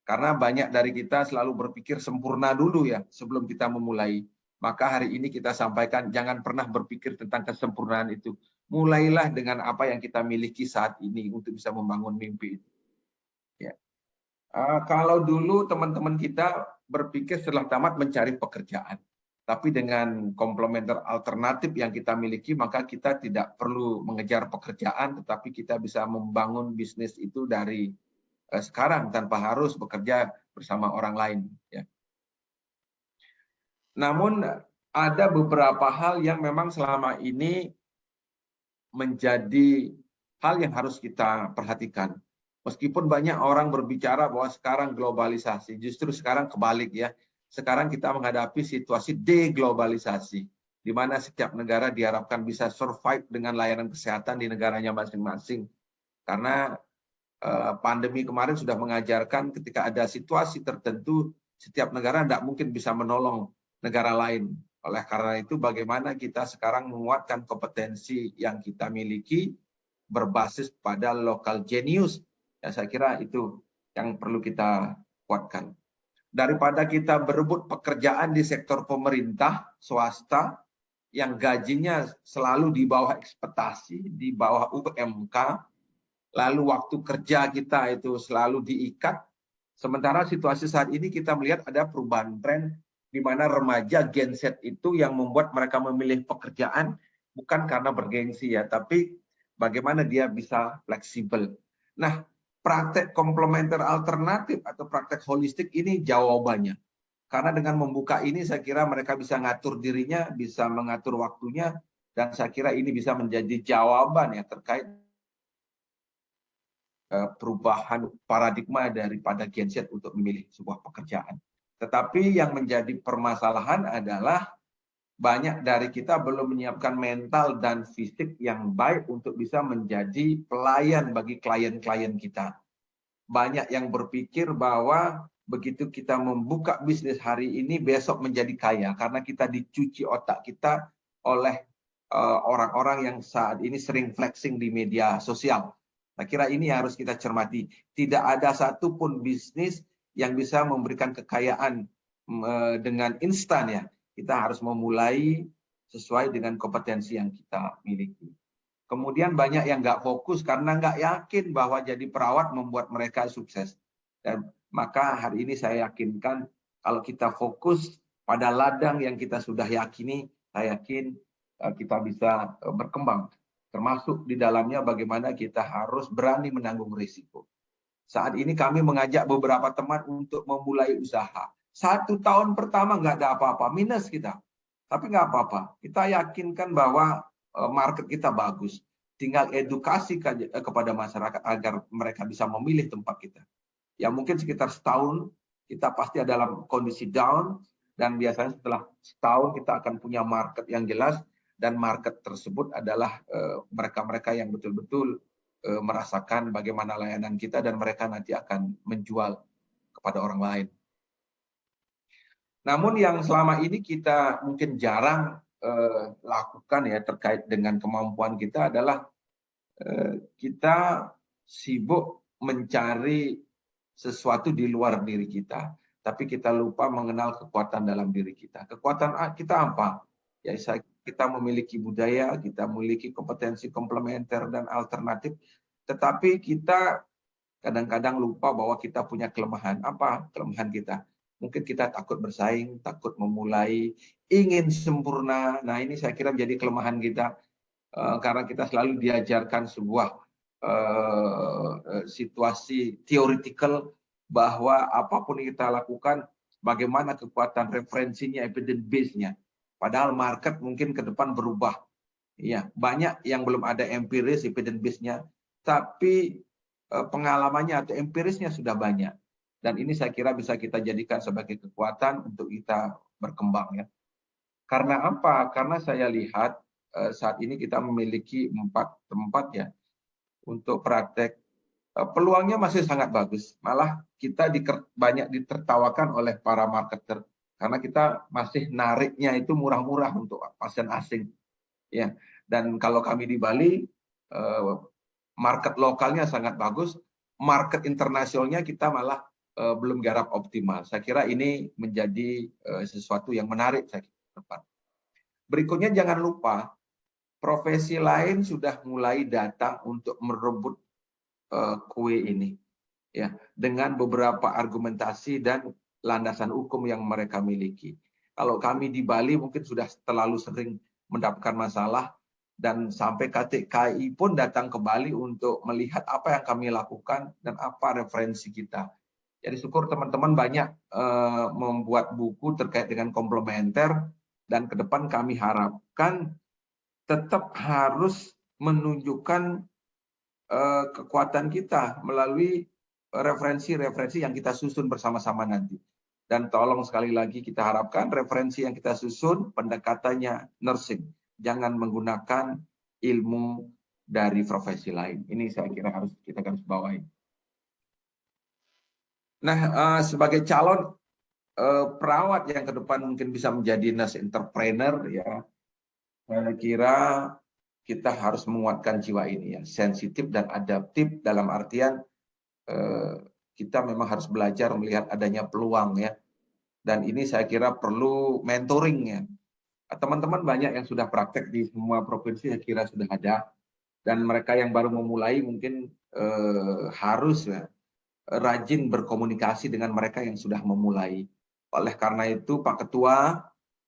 S11: Karena banyak dari kita selalu berpikir sempurna dulu ya sebelum kita memulai. Maka hari ini kita sampaikan, jangan pernah berpikir tentang kesempurnaan itu. Mulailah dengan apa yang kita miliki saat ini untuk bisa membangun mimpi itu. Ya. Kalau dulu teman-teman kita berpikir setelah tamat mencari pekerjaan. Tapi dengan komplementer alternatif yang kita miliki, maka kita tidak perlu mengejar pekerjaan, tetapi kita bisa membangun bisnis itu dari sekarang tanpa harus bekerja bersama orang lain. Ya. Namun ada beberapa hal yang memang selama ini menjadi hal yang harus kita perhatikan. Meskipun banyak orang berbicara bahwa sekarang globalisasi, justru sekarang kebalik ya. Sekarang kita menghadapi situasi deglobalisasi, di mana setiap negara diharapkan bisa survive dengan layanan kesehatan di negaranya masing-masing. Karena pandemi kemarin sudah mengajarkan ketika ada situasi tertentu, setiap negara tidak mungkin bisa menolong negara lain. Oleh karena itu, bagaimana kita sekarang menguatkan kompetensi yang kita miliki berbasis pada local genius. Ya, saya kira itu yang perlu kita kuatkan. Daripada kita berebut pekerjaan di sektor pemerintah, swasta, yang gajinya selalu di bawah ekspektasi, di bawah UMK, lalu waktu kerja kita itu selalu diikat. Sementara situasi saat ini kita melihat ada perubahan tren, di mana remaja Gen Z itu yang membuat mereka memilih pekerjaan bukan karena bergengsi ya, tapi bagaimana dia bisa fleksibel. Nah, praktek komplementer alternatif atau praktek holistik ini jawabannya. Karena dengan membuka ini saya kira mereka bisa ngatur dirinya, bisa mengatur waktunya, dan saya kira ini bisa menjadi jawaban ya terkait perubahan paradigma daripada Gen Z untuk memilih sebuah pekerjaan. Tetapi yang menjadi permasalahan adalah banyak dari kita belum menyiapkan mental dan fisik yang baik untuk bisa menjadi pelayan bagi klien-klien kita. Banyak yang berpikir bahwa begitu kita membuka bisnis hari ini, besok menjadi kaya. Karena kita dicuci otak kita oleh orang-orang yang saat ini sering flexing di media sosial. Saya kira ini harus kita cermati. Tidak ada satupun bisnis yang bisa memberikan kekayaan dengan instan ya. Kita harus memulai sesuai dengan kompetensi yang kita miliki. Kemudian banyak yang nggak fokus karena nggak yakin bahwa jadi perawat membuat mereka sukses. Dan maka hari ini saya yakinkan kalau kita fokus pada ladang yang kita sudah yakini, saya yakin kita bisa berkembang. Termasuk di dalamnya bagaimana kita harus berani menanggung risiko. Saat ini kami mengajak beberapa teman untuk memulai usaha. 1 tahun pertama nggak ada apa-apa, minus kita. Tapi nggak apa-apa, kita yakinkan bahwa market kita bagus. Tinggal edukasi kepada masyarakat agar mereka bisa memilih tempat kita. Ya mungkin sekitar setahun kita pasti dalam kondisi down, dan biasanya setelah setahun kita akan punya market yang jelas, dan market tersebut adalah mereka-mereka yang betul-betul merasakan bagaimana layanan kita dan mereka nanti akan menjual kepada orang lain. Namun yang selama ini kita mungkin jarang lakukan ya terkait dengan kemampuan kita adalah kita sibuk mencari sesuatu di luar diri kita, tapi kita lupa mengenal kekuatan dalam diri kita. Kekuatan kita apa? Ya, kita memiliki budaya, kita memiliki kompetensi komplementer dan alternatif, tetapi kita kadang-kadang lupa bahwa kita punya kelemahan. Apa kelemahan kita? Mungkin kita takut bersaing, takut memulai, ingin sempurna. Nah, ini saya kira menjadi kelemahan kita karena kita selalu diajarkan sebuah situasi theoretical bahwa apapun yang kita lakukan, bagaimana kekuatan referensinya, evidence base-nya. Padahal market mungkin ke depan berubah. Ya, banyak yang belum ada empiris, evidence base-nya, tapi pengalamannya atau empirisnya sudah banyak. Dan ini saya kira bisa kita jadikan sebagai kekuatan untuk kita berkembang ya. Karena apa? Karena saya lihat saat ini kita memiliki 4 tempat ya untuk praktek. Peluangnya masih sangat bagus. Malah kita banyak ditertawakan oleh para marketer karena kita masih nariknya itu murah-murah untuk pasien asing. Ya. Dan kalau kami di Bali, market lokalnya sangat bagus, market internasionalnya kita malah belum garap optimal. Saya kira ini menjadi sesuatu yang menarik saya kira. Berikutnya jangan lupa, profesi lain sudah mulai datang untuk merebut kue ini. Ya, dengan beberapa argumentasi dan landasan hukum yang mereka miliki. Kalau kami di Bali mungkin sudah terlalu sering mendapatkan masalah dan sampai KTKI pun datang ke Bali untuk melihat apa yang kami lakukan dan apa referensi kita. Jadi syukur teman-teman banyak membuat buku terkait dengan komplementer dan ke depan kami harapkan tetap harus menunjukkan kekuatan kita melalui referensi-referensi yang kita susun bersama-sama nanti. Dan tolong sekali lagi kita harapkan referensi yang kita susun pendekatannya nursing. Jangan menggunakan ilmu dari profesi lain. Ini saya kira harus kita garis bawahi. Nah, sebagai calon perawat yang ke depan mungkin bisa menjadi nurse entrepreneur ya, saya kira kita harus menguatkan jiwa ini ya, sensitif dan adaptif dalam artian kita memang harus belajar melihat adanya peluang ya. Dan ini saya kira perlu mentoring ya. Teman-teman banyak yang sudah praktek di semua provinsi saya kira sudah ada. Dan mereka yang baru memulai mungkin harus ya, rajin berkomunikasi dengan mereka yang sudah memulai. Oleh karena itu Pak Ketua,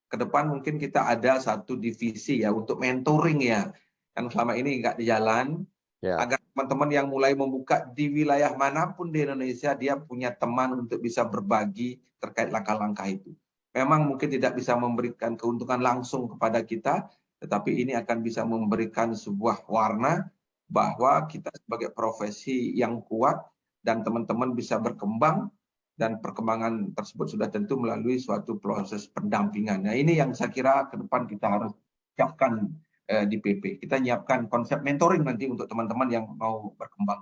S11: ke depan mungkin kita ada satu divisi ya untuk mentoring ya. Yang selama ini nggak di jalan. Ya. Agar teman-teman yang mulai membuka di wilayah manapun di Indonesia, dia punya teman untuk bisa berbagi terkait langkah-langkah itu. Memang mungkin tidak bisa memberikan keuntungan langsung kepada kita, tetapi ini akan bisa memberikan sebuah warna bahwa kita sebagai profesi yang kuat dan teman-teman bisa berkembang dan perkembangan tersebut sudah tentu melalui suatu proses pendampingan. Nah ini yang saya kira ke depan kita harus siapkan di PP. Kita nyiapkan konsep mentoring nanti untuk teman-teman yang mau berkembang.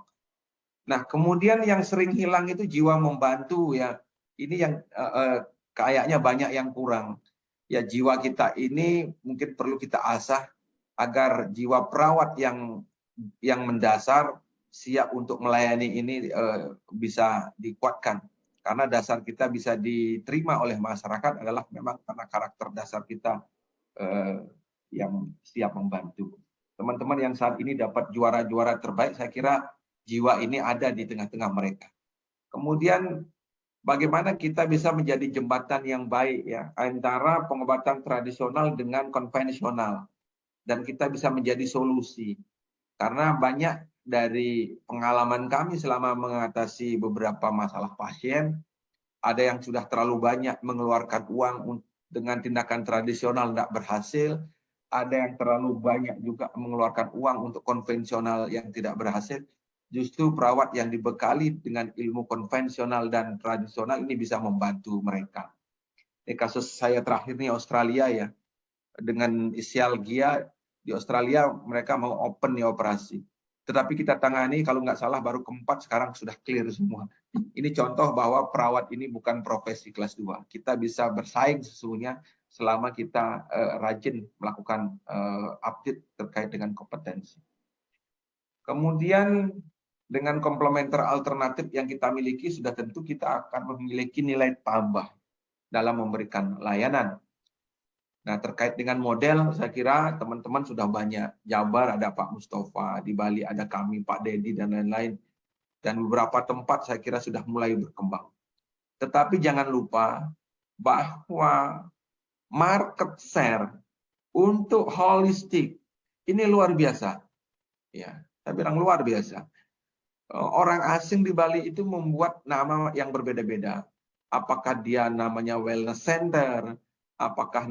S11: Nah, kemudian yang sering hilang itu jiwa membantu ya. Ini yang kayaknya banyak yang kurang. Ya, jiwa kita ini mungkin perlu kita asah agar jiwa perawat yang mendasar siap untuk melayani ini bisa dikuatkan. Karena dasar kita bisa diterima oleh masyarakat adalah memang karena karakter dasar kita yang siap membantu. Teman-teman yang saat ini dapat juara-juara terbaik, saya kira jiwa ini ada di tengah-tengah mereka. Kemudian bagaimana kita bisa menjadi jembatan yang baik ya antara pengobatan tradisional dengan konvensional dan kita bisa menjadi solusi. Karena banyak dari pengalaman kami selama mengatasi beberapa masalah pasien, ada yang sudah terlalu banyak mengeluarkan uang dengan tindakan tradisional tidak berhasil, ada yang terlalu banyak juga mengeluarkan uang untuk konvensional yang tidak berhasil. Justru perawat yang dibekali dengan ilmu konvensional dan tradisional ini bisa membantu mereka. Ini kasus saya terakhir nih Australia ya. dengan isialgia di Australia mereka mau open nih operasi. Tetapi kita tangani kalau nggak salah baru keempat sekarang sudah clear semua. Ini contoh bahwa perawat ini bukan profesi kelas 2. Kita bisa bersaing sesungguhnya selama kita rajin melakukan update terkait dengan kompetensi. Kemudian dengan komplementer alternatif yang kita miliki sudah tentu kita akan memiliki nilai tambah dalam memberikan layanan. Nah, terkait dengan model, saya kira teman-teman sudah banyak. Jabar ada Pak Mustafa, di Bali ada kami, Pak Dedi, dan lain-lain. Dan beberapa tempat saya kira sudah mulai berkembang. Tetapi jangan lupa bahwa market share untuk holistik ini luar biasa. Ya, saya bilang luar biasa. Orang asing di Bali itu membuat nama yang berbeda-beda. Apakah dia namanya wellness center, apakah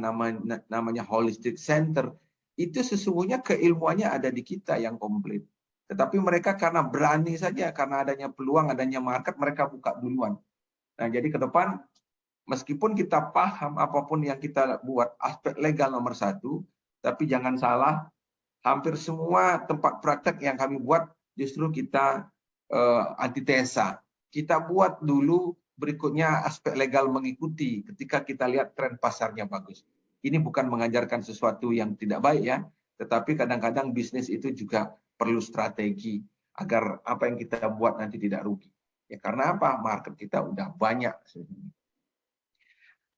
S11: namanya holistic center, itu sesungguhnya keilmuannya ada di kita yang komplit. Tetapi mereka karena berani saja, karena adanya peluang, adanya market, mereka buka duluan. Nah, jadi ke depan, meskipun kita paham apapun yang kita buat, aspek legal nomor 1, tapi jangan salah, hampir semua tempat praktek yang kami buat, justru kita antitesa. Kita buat dulu, berikutnya aspek legal mengikuti ketika kita lihat tren pasarnya bagus. Ini bukan mengajarkan sesuatu yang tidak baik ya, tetapi kadang-kadang bisnis itu juga perlu strategi agar apa yang kita buat nanti tidak rugi. Ya karena apa? Market kita udah banyak.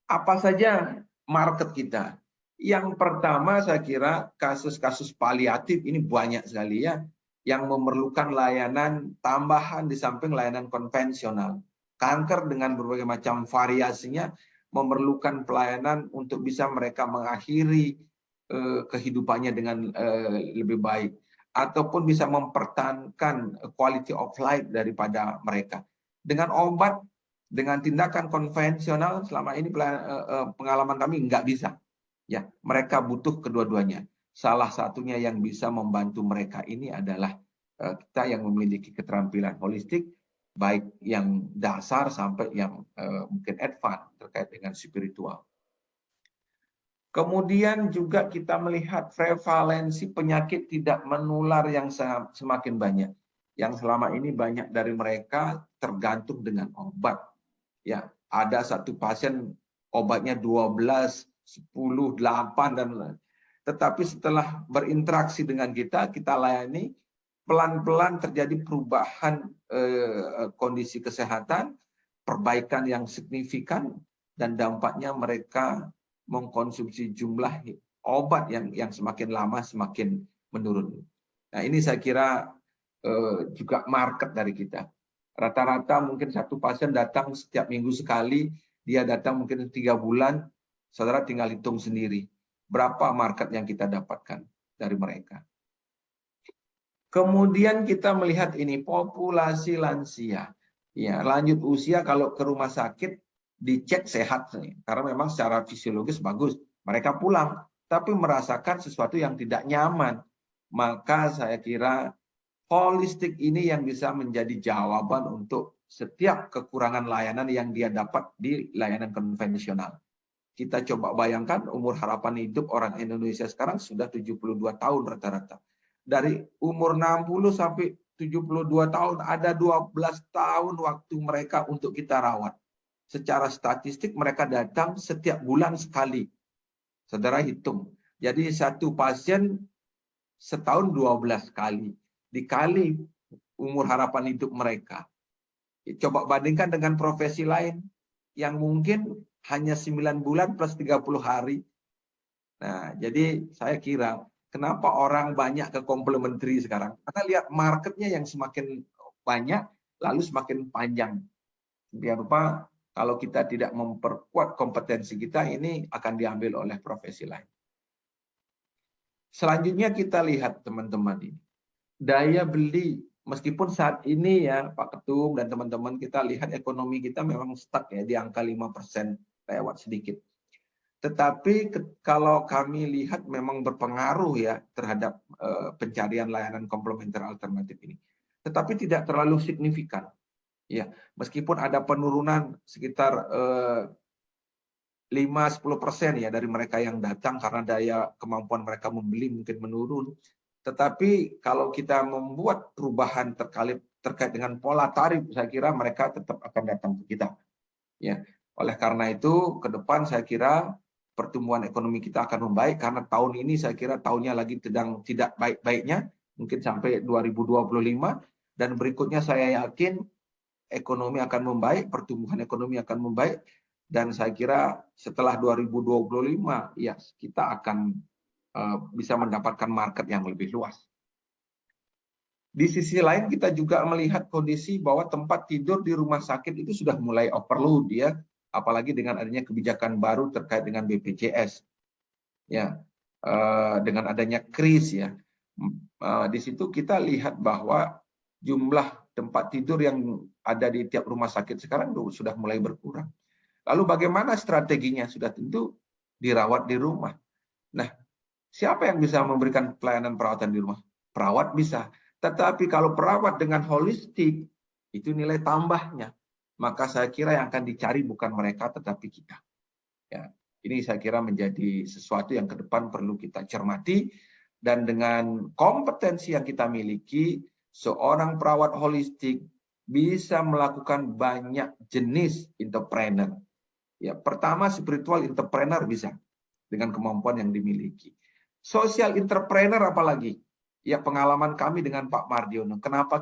S11: Apa saja market kita? Yang pertama saya kira kasus-kasus paliatif ini banyak sekali ya, yang memerlukan layanan tambahan di samping layanan konvensional. Kanker dengan berbagai macam variasinya memerlukan pelayanan untuk bisa mereka mengakhiri kehidupannya dengan lebih baik. Ataupun bisa mempertahankan quality of life daripada mereka. Dengan obat, dengan tindakan konvensional selama ini pengalaman kami nggak bisa. Ya, mereka butuh kedua-duanya. Salah satunya yang bisa membantu mereka ini adalah kita yang memiliki keterampilan holistik, baik yang dasar sampai yang mungkin advance terkait dengan spiritual. Kemudian juga kita melihat prevalensi penyakit tidak menular yang semakin banyak. Yang selama ini banyak dari mereka tergantung dengan obat. Ya, ada satu pasien obatnya 12, 10, 8 dan lain. Tetapi setelah berinteraksi dengan kita layani, pelan-pelan terjadi perubahan kondisi kesehatan, perbaikan yang signifikan, dan dampaknya mereka mengkonsumsi jumlah obat yang semakin lama semakin menurun. Nah ini saya kira juga market dari kita. Rata-rata mungkin satu pasien datang setiap minggu sekali, dia datang mungkin 3 bulan, saudara tinggal hitung sendiri. Berapa market yang kita dapatkan dari mereka. Kemudian kita melihat ini populasi lansia. Ya, lanjut usia kalau ke rumah sakit dicek sehat karena memang secara fisiologis bagus. Mereka pulang tapi merasakan sesuatu yang tidak nyaman. Maka saya kira holistik ini yang bisa menjadi jawaban untuk setiap kekurangan layanan yang dia dapat di layanan konvensional. Kita coba bayangkan umur harapan hidup orang Indonesia sekarang sudah 72 tahun rata-rata. Dari umur 60 sampai 72 tahun ada 12 tahun waktu mereka untuk kita rawat. Secara statistik mereka datang setiap bulan sekali. Saudara hitung. Jadi satu pasien setahun 12 kali. Dikali umur harapan hidup mereka. Coba bandingkan dengan profesi lain yang mungkin hanya 9 bulan plus 30 hari. Nah, jadi saya kira kenapa orang banyak ke komplementari sekarang? Karena lihat marketnya yang semakin banyak, lalu semakin panjang. Biar lupa kalau kita tidak memperkuat kompetensi kita, ini akan diambil oleh profesi lain. Selanjutnya kita lihat teman-teman ini. Daya beli, meskipun saat ini ya Pak Ketum dan teman-teman kita lihat ekonomi kita memang stuck ya di angka 5%. Lewat sedikit. Tetapi kalau kami lihat memang berpengaruh ya terhadap pencarian layanan komplementer alternatif ini. Tetapi tidak terlalu signifikan. Ya, meskipun ada penurunan sekitar 5-10% ya dari mereka yang datang karena daya kemampuan mereka membeli mungkin menurun. Tetapi kalau kita membuat perubahan terkait dengan pola tarif, saya kira mereka tetap akan datang ke kita. Ya, oleh karena itu ke depan saya kira pertumbuhan ekonomi kita akan membaik karena tahun ini saya kira tahunnya lagi sedang tidak baik-baiknya, mungkin sampai 2025 dan berikutnya saya yakin ekonomi akan membaik, pertumbuhan ekonomi akan membaik. Dan saya kira setelah 2025, ya kita akan bisa mendapatkan market yang lebih luas. Di sisi lain kita juga melihat kondisi bahwa tempat tidur di rumah sakit itu sudah mulai overload ya, apalagi dengan adanya kebijakan baru terkait dengan BPJS, ya, dengan adanya kris ya. Di situ kita lihat bahwa jumlah tempat tidur yang ada di tiap rumah sakit sekarang sudah mulai berkurang. Lalu bagaimana strateginya? Sudah tentu dirawat di rumah. Nah, siapa yang bisa memberikan pelayanan perawatan di rumah? Perawat bisa. Tetapi kalau perawat dengan holistik, itu nilai tambahnya. Maka saya kira yang akan dicari bukan mereka, tetapi kita. Ya, ini saya kira menjadi sesuatu yang ke depan perlu kita cermati. Dan dengan kompetensi yang kita miliki, seorang perawat holistik bisa melakukan banyak jenis entrepreneur. Ya, pertama spiritual entrepreneur bisa dengan kemampuan yang dimiliki. Social entrepreneur apalagi? Ya, pengalaman kami dengan Pak Mardiono. Kenapa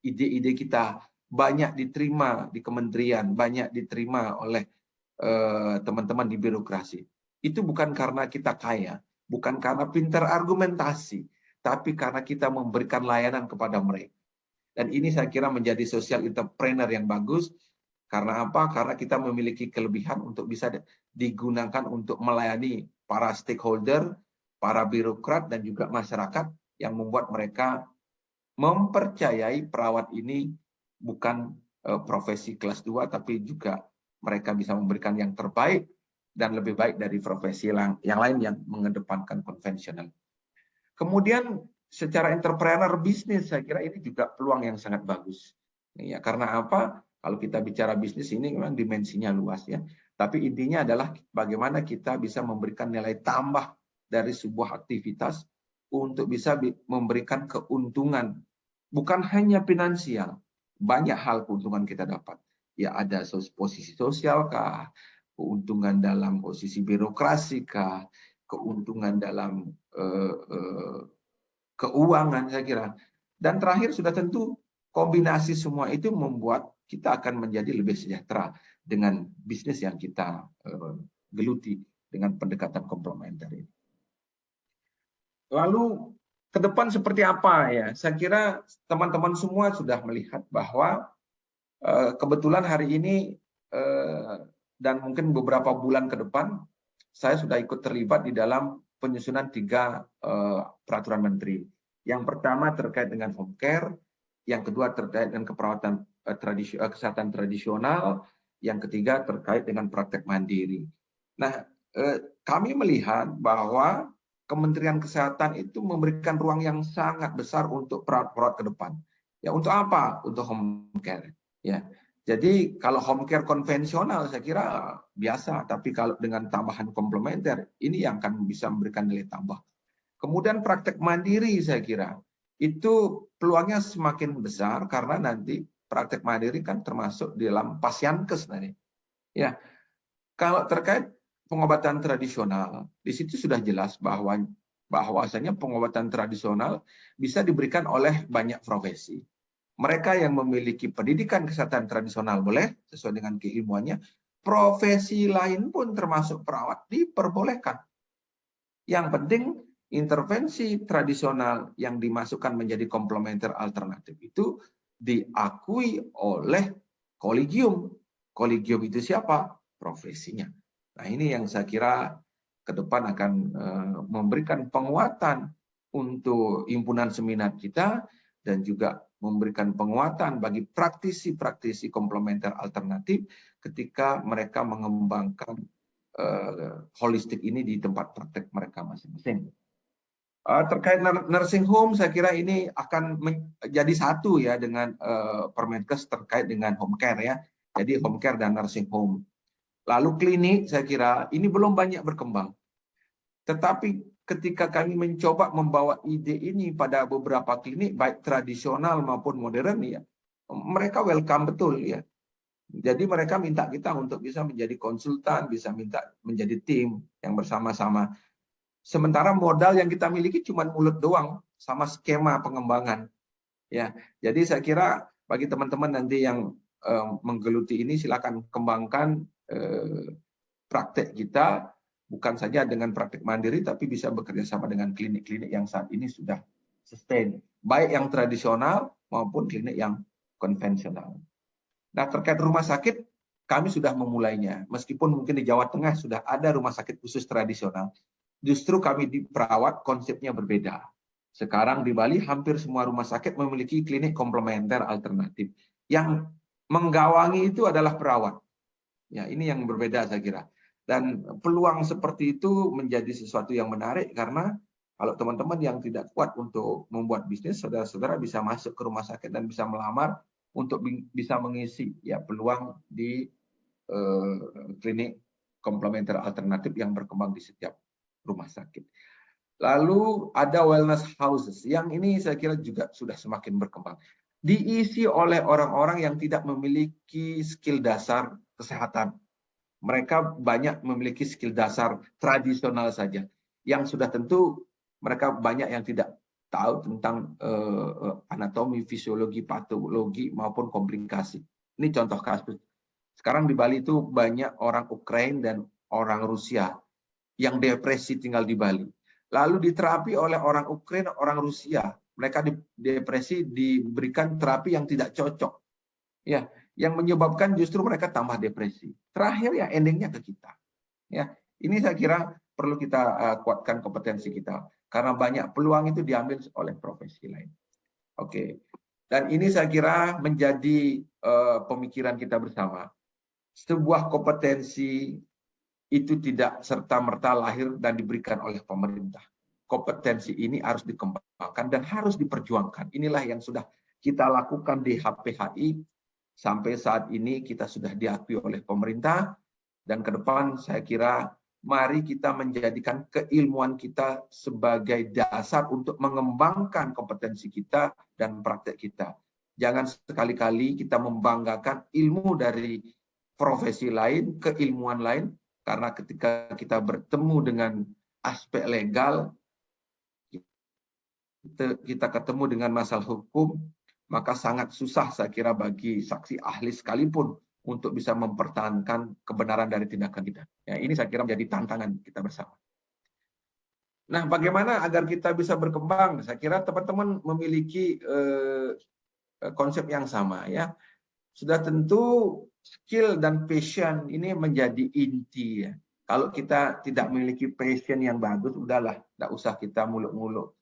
S11: ide-ide kita banyak diterima di kementerian, banyak diterima oleh teman-teman di birokrasi. Itu bukan karena kita kaya, bukan karena pintar argumentasi, tapi karena kita memberikan layanan kepada mereka. Dan ini saya kira menjadi social entrepreneur yang bagus. Karena apa? Karena kita memiliki kelebihan untuk bisa digunakan untuk melayani para stakeholder, para birokrat, dan juga masyarakat yang membuat mereka mempercayai perawat ini bukan profesi kelas 2, tapi juga mereka bisa memberikan yang terbaik dan lebih baik dari profesi yang lain yang mengedepankan konvensional. Kemudian secara entrepreneur bisnis, saya kira ini juga peluang yang sangat bagus. Ya, karena apa? Kalau kita bicara bisnis ini memang dimensinya luas ya. Tapi intinya adalah bagaimana kita bisa memberikan nilai tambah dari sebuah aktivitas untuk bisa memberikan keuntungan. Bukan hanya finansial, banyak hal keuntungan kita dapat. Ya, ada posisi sosial kah, keuntungan dalam posisi birokrasi kah, keuntungan dalam keuangan saya kira. Dan terakhir sudah tentu kombinasi semua itu membuat kita akan menjadi lebih sejahtera dengan bisnis yang kita geluti dengan pendekatan komplementer ini. Lalu ke depan seperti apa ya? Saya kira teman-teman semua sudah melihat bahwa kebetulan hari ini dan mungkin beberapa bulan ke depan saya sudah ikut terlibat di dalam penyusunan 3 peraturan menteri. Yang pertama terkait dengan home care, yang kedua terkait dengan keperawatan kesehatan tradisional, yang ketiga terkait dengan praktek mandiri. Nah, kami melihat bahwa Kementerian Kesehatan itu memberikan ruang yang sangat besar untuk perawat-perawat ke depan. Ya, untuk apa? Untuk home care. Ya, jadi kalau home care konvensional saya kira biasa, tapi kalau dengan tambahan komplementer ini yang akan bisa memberikan nilai tambah. Kemudian praktek mandiri saya kira itu peluangnya semakin besar karena nanti praktek mandiri kan termasuk di dalam pasienkes nanti. Ya, kalau terkait pengobatan tradisional, di situ sudah jelas bahwasanya pengobatan tradisional bisa diberikan oleh banyak profesi. Mereka yang memiliki pendidikan kesehatan tradisional boleh sesuai dengan keilmuannya, profesi lain pun termasuk perawat diperbolehkan. Yang penting intervensi tradisional yang dimasukkan menjadi komplementer alternatif itu diakui oleh kolegium. Kolegium itu siapa? Profesinya. Nah, ini yang saya kira ke depan akan memberikan penguatan untuk himpunan seminat kita dan juga memberikan penguatan bagi praktisi-praktisi komplementer alternatif ketika mereka mengembangkan holistik ini di tempat praktek mereka masing-masing. Terkait nursing home, saya kira ini akan menjadi satu ya dengan Permenkes terkait dengan home care ya. Jadi home care dan nursing home. Lalu klinik saya kira ini belum banyak berkembang. Tetapi ketika kami mencoba membawa ide ini pada beberapa klinik baik tradisional maupun modern ya, mereka welcome betul ya. Jadi mereka minta kita untuk bisa menjadi konsultan, bisa minta menjadi tim yang bersama-sama. Sementara modal yang kita miliki cuma mulut doang sama skema pengembangan. Ya, jadi saya kira bagi teman-teman nanti yang menggeluti ini silakan kembangkan praktek kita, bukan saja dengan praktek mandiri, tapi bisa bekerja sama dengan klinik-klinik yang saat ini sudah sustain, baik yang tradisional maupun klinik yang konvensional. Nah, terkait rumah sakit, kami sudah memulainya. Meskipun mungkin di Jawa Tengah sudah ada rumah sakit khusus tradisional, justru kami di perawat konsepnya berbeda. Sekarang di Bali hampir semua rumah sakit memiliki klinik komplementer alternatif. Yang menggawangi itu adalah perawat. Ya, ini yang berbeda saya kira. Dan peluang seperti itu menjadi sesuatu yang menarik karena kalau teman-teman yang tidak kuat untuk membuat bisnis, saudara-saudara bisa masuk ke rumah sakit dan bisa melamar untuk bisa mengisi ya peluang di klinik komplementer alternatif yang berkembang di setiap rumah sakit. Lalu ada wellness houses, yang ini saya kira juga sudah semakin berkembang. Diisi oleh orang-orang yang tidak memiliki skill dasar kesehatan. Mereka banyak memiliki skill dasar tradisional saja, yang sudah tentu mereka banyak yang tidak tahu tentang anatomi, fisiologi, patologi maupun komplikasi. Ini contoh kasus. Sekarang di Bali itu banyak orang Ukraina dan orang Rusia yang depresi tinggal di Bali. Lalu diterapi oleh orang Ukraina, orang Rusia. Mereka depresi diberikan terapi yang tidak cocok. Ya, yang menyebabkan justru mereka tambah depresi. Terakhir ya endingnya ke kita. Ya, ini saya kira perlu kita kuatkan kompetensi kita karena banyak peluang itu diambil oleh profesi lain. Oke. Dan ini saya kira menjadi pemikiran kita bersama. Sebuah kompetensi itu tidak serta-merta lahir dan diberikan oleh pemerintah. Kompetensi ini harus dikembangkan dan harus diperjuangkan. Inilah yang sudah kita lakukan di HPHI. Sampai saat ini kita sudah diakui oleh pemerintah. Dan ke depan saya kira mari kita menjadikan keilmuan kita sebagai dasar untuk mengembangkan kompetensi kita dan praktek kita. Jangan sekali-kali kita membanggakan ilmu dari profesi lain, keilmuan lain, karena ketika kita bertemu dengan aspek legal, kita ketemu dengan masalah hukum, maka sangat susah saya kira bagi saksi ahli sekalipun untuk bisa mempertahankan kebenaran dari tindakan kita. Ya, ini saya kira menjadi tantangan kita bersama. Nah, bagaimana agar kita bisa berkembang? Saya kira teman-teman memiliki konsep yang sama ya. Sudah tentu skill dan passion ini menjadi inti ya. Kalau kita tidak memiliki passion yang bagus, udahlah, tidak usah kita muluk-muluk.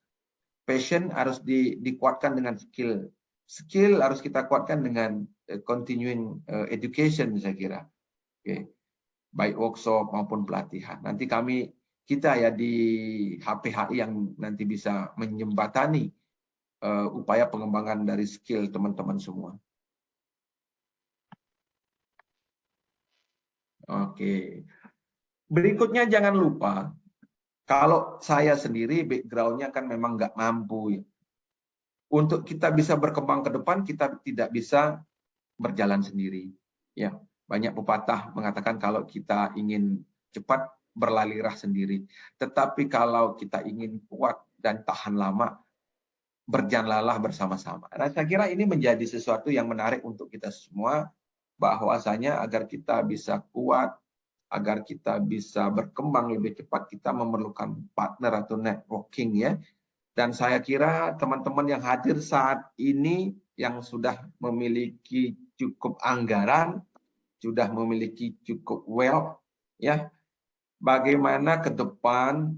S11: Passion harus dikuatkan dengan skill. Skill harus kita kuatkan dengan continuing education saya kira. Oke. Baik workshop maupun pelatihan. Nanti kita ya di HPHI yang nanti bisa menjembatani upaya pengembangan dari skill teman-teman semua. Oke. Berikutnya jangan lupa, kalau saya sendiri background-nya kan memang nggak mampu ya. Untuk kita bisa berkembang ke depan, kita tidak bisa berjalan sendiri. Ya, banyak pepatah mengatakan kalau kita ingin cepat berlalirah sendiri. Tetapi kalau kita ingin kuat dan tahan lama, berjalanlah bersama-sama. Nah, saya kira ini menjadi sesuatu yang menarik untuk kita semua, bahwasanya agar kita bisa kuat, agar kita bisa berkembang lebih cepat, kita memerlukan partner atau networking ya. Dan saya kira teman-teman yang hadir saat ini yang sudah memiliki cukup anggaran, sudah memiliki cukup wealth, ya, bagaimana ke depan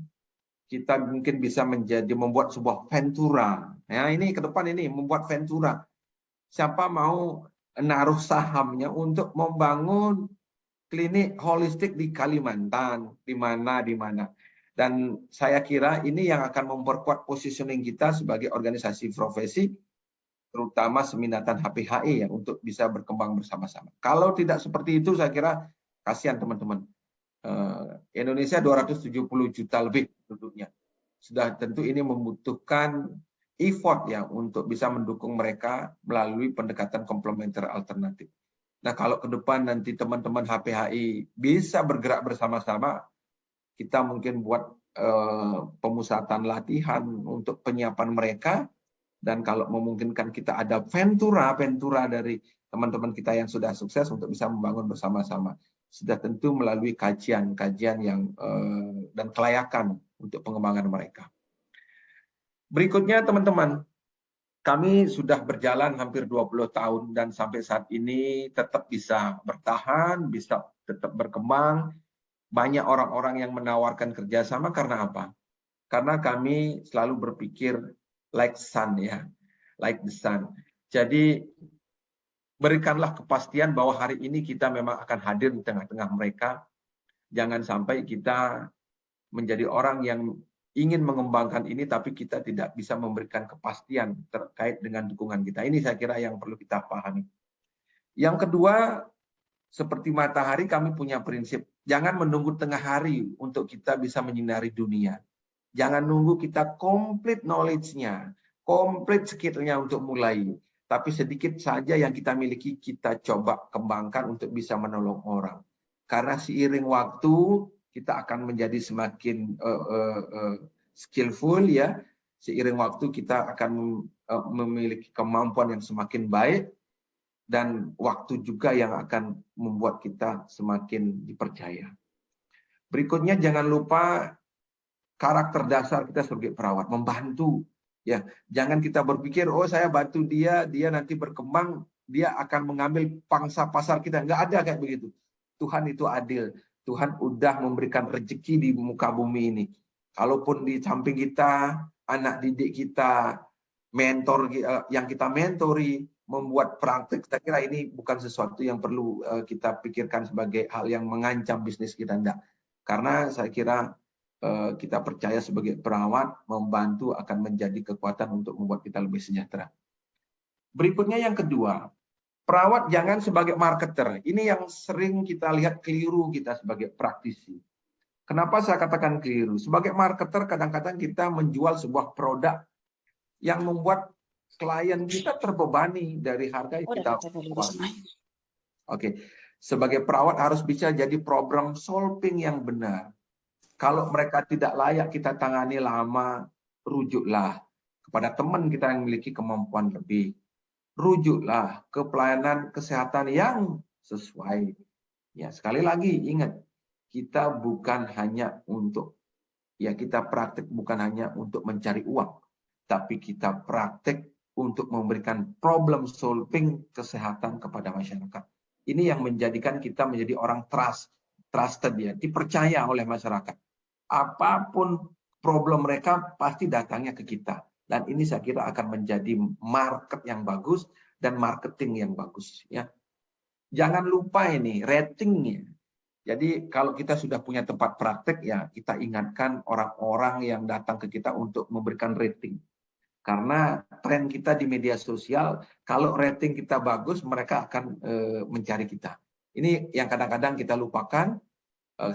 S11: kita mungkin bisa membuat sebuah ventura. Ya, ini ke depan ini membuat ventura. Siapa mau naruh sahamnya untuk membangun klinik holistik di Kalimantan, di mana. Dan saya kira ini yang akan memperkuat positioning kita sebagai organisasi profesi, terutama seminatan HPHI ya, untuk bisa berkembang bersama-sama. Kalau tidak seperti itu, saya kira Kasihan teman-teman. Indonesia 270 juta lebih penduduknya. Sudah tentu ini membutuhkan effort ya untuk bisa mendukung mereka melalui pendekatan komplementer alternatif. Nah, kalau ke depan nanti teman-teman HPHI bisa bergerak bersama-sama, kita mungkin buat pemusatan latihan untuk penyiapan mereka, dan kalau memungkinkan kita ada ventura dari teman-teman kita yang sudah sukses untuk bisa membangun bersama-sama. Sudah tentu melalui kajian yang dan kelayakan untuk pengembangan mereka. Berikutnya teman-teman, kami sudah berjalan hampir 20 tahun dan sampai saat ini tetap bisa bertahan, bisa tetap berkembang. Banyak orang-orang yang menawarkan kerjasama karena apa? Karena kami selalu berpikir like sun ya, like the sun. Jadi berikanlah kepastian bahwa hari ini kita memang akan hadir di tengah-tengah mereka. Jangan sampai kita menjadi orang yang ingin mengembangkan ini tapi kita tidak bisa memberikan kepastian terkait dengan dukungan kita. Ini saya kira yang perlu kita pahami. Yang kedua, seperti matahari kami punya prinsip, jangan menunggu tengah hari untuk kita bisa menyinari dunia. Jangan nunggu kita komplit knowledge-nya, komplit skill-nya untuk mulai. Tapi sedikit saja yang kita miliki kita coba kembangkan untuk bisa menolong orang. Karena seiring waktu kita akan menjadi semakin skillful ya. Seiring waktu kita akan memiliki kemampuan yang semakin baik dan waktu juga yang akan membuat kita semakin dipercaya. Berikutnya jangan lupa karakter dasar kita sebagai perawat, membantu. Ya, jangan kita berpikir oh saya bantu dia nanti berkembang, dia akan mengambil pangsa pasar kita. Nggak ada kayak begitu. Tuhan itu adil. Tuhan udah memberikan rezeki di muka bumi ini. Kalaupun di samping kita, anak didik kita, mentor yang kita mentori, membuat praktik, saya kira ini bukan sesuatu yang perlu kita pikirkan sebagai hal yang mengancam bisnis kita. Enggak. Karena saya kira kita percaya sebagai perawat, membantu akan menjadi kekuatan untuk membuat kita lebih sejahtera. Berikutnya yang kedua, perawat jangan sebagai marketer. Ini yang sering kita lihat keliru kita sebagai praktisi. Kenapa saya katakan keliru? Sebagai marketer kadang-kadang kita menjual sebuah produk yang membuat klien kita terbebani dari harga yang kita keluarkan. Oke, sebagai perawat harus bisa jadi problem solving yang benar. Kalau mereka tidak layak kita tangani lama, rujuklah kepada teman kita yang memiliki kemampuan lebih. Rujuklah ke pelayanan kesehatan yang sesuai. Ya, sekali lagi ingat, kita bukan hanya untuk kita praktik bukan hanya untuk mencari uang, tapi kita praktik untuk memberikan problem solving kesehatan kepada masyarakat. Ini yang menjadikan kita menjadi orang trusted ya, dipercaya oleh masyarakat. Apapun problem mereka pasti datangnya ke kita. Dan ini saya kira akan menjadi market yang bagus dan marketing yang bagus ya. Jangan lupa ini ratingnya. Jadi kalau kita sudah punya tempat praktek ya kita ingatkan orang-orang yang datang ke kita untuk memberikan rating. Karena tren kita di media sosial kalau rating kita bagus mereka akan mencari kita. Ini yang kadang-kadang kita lupakan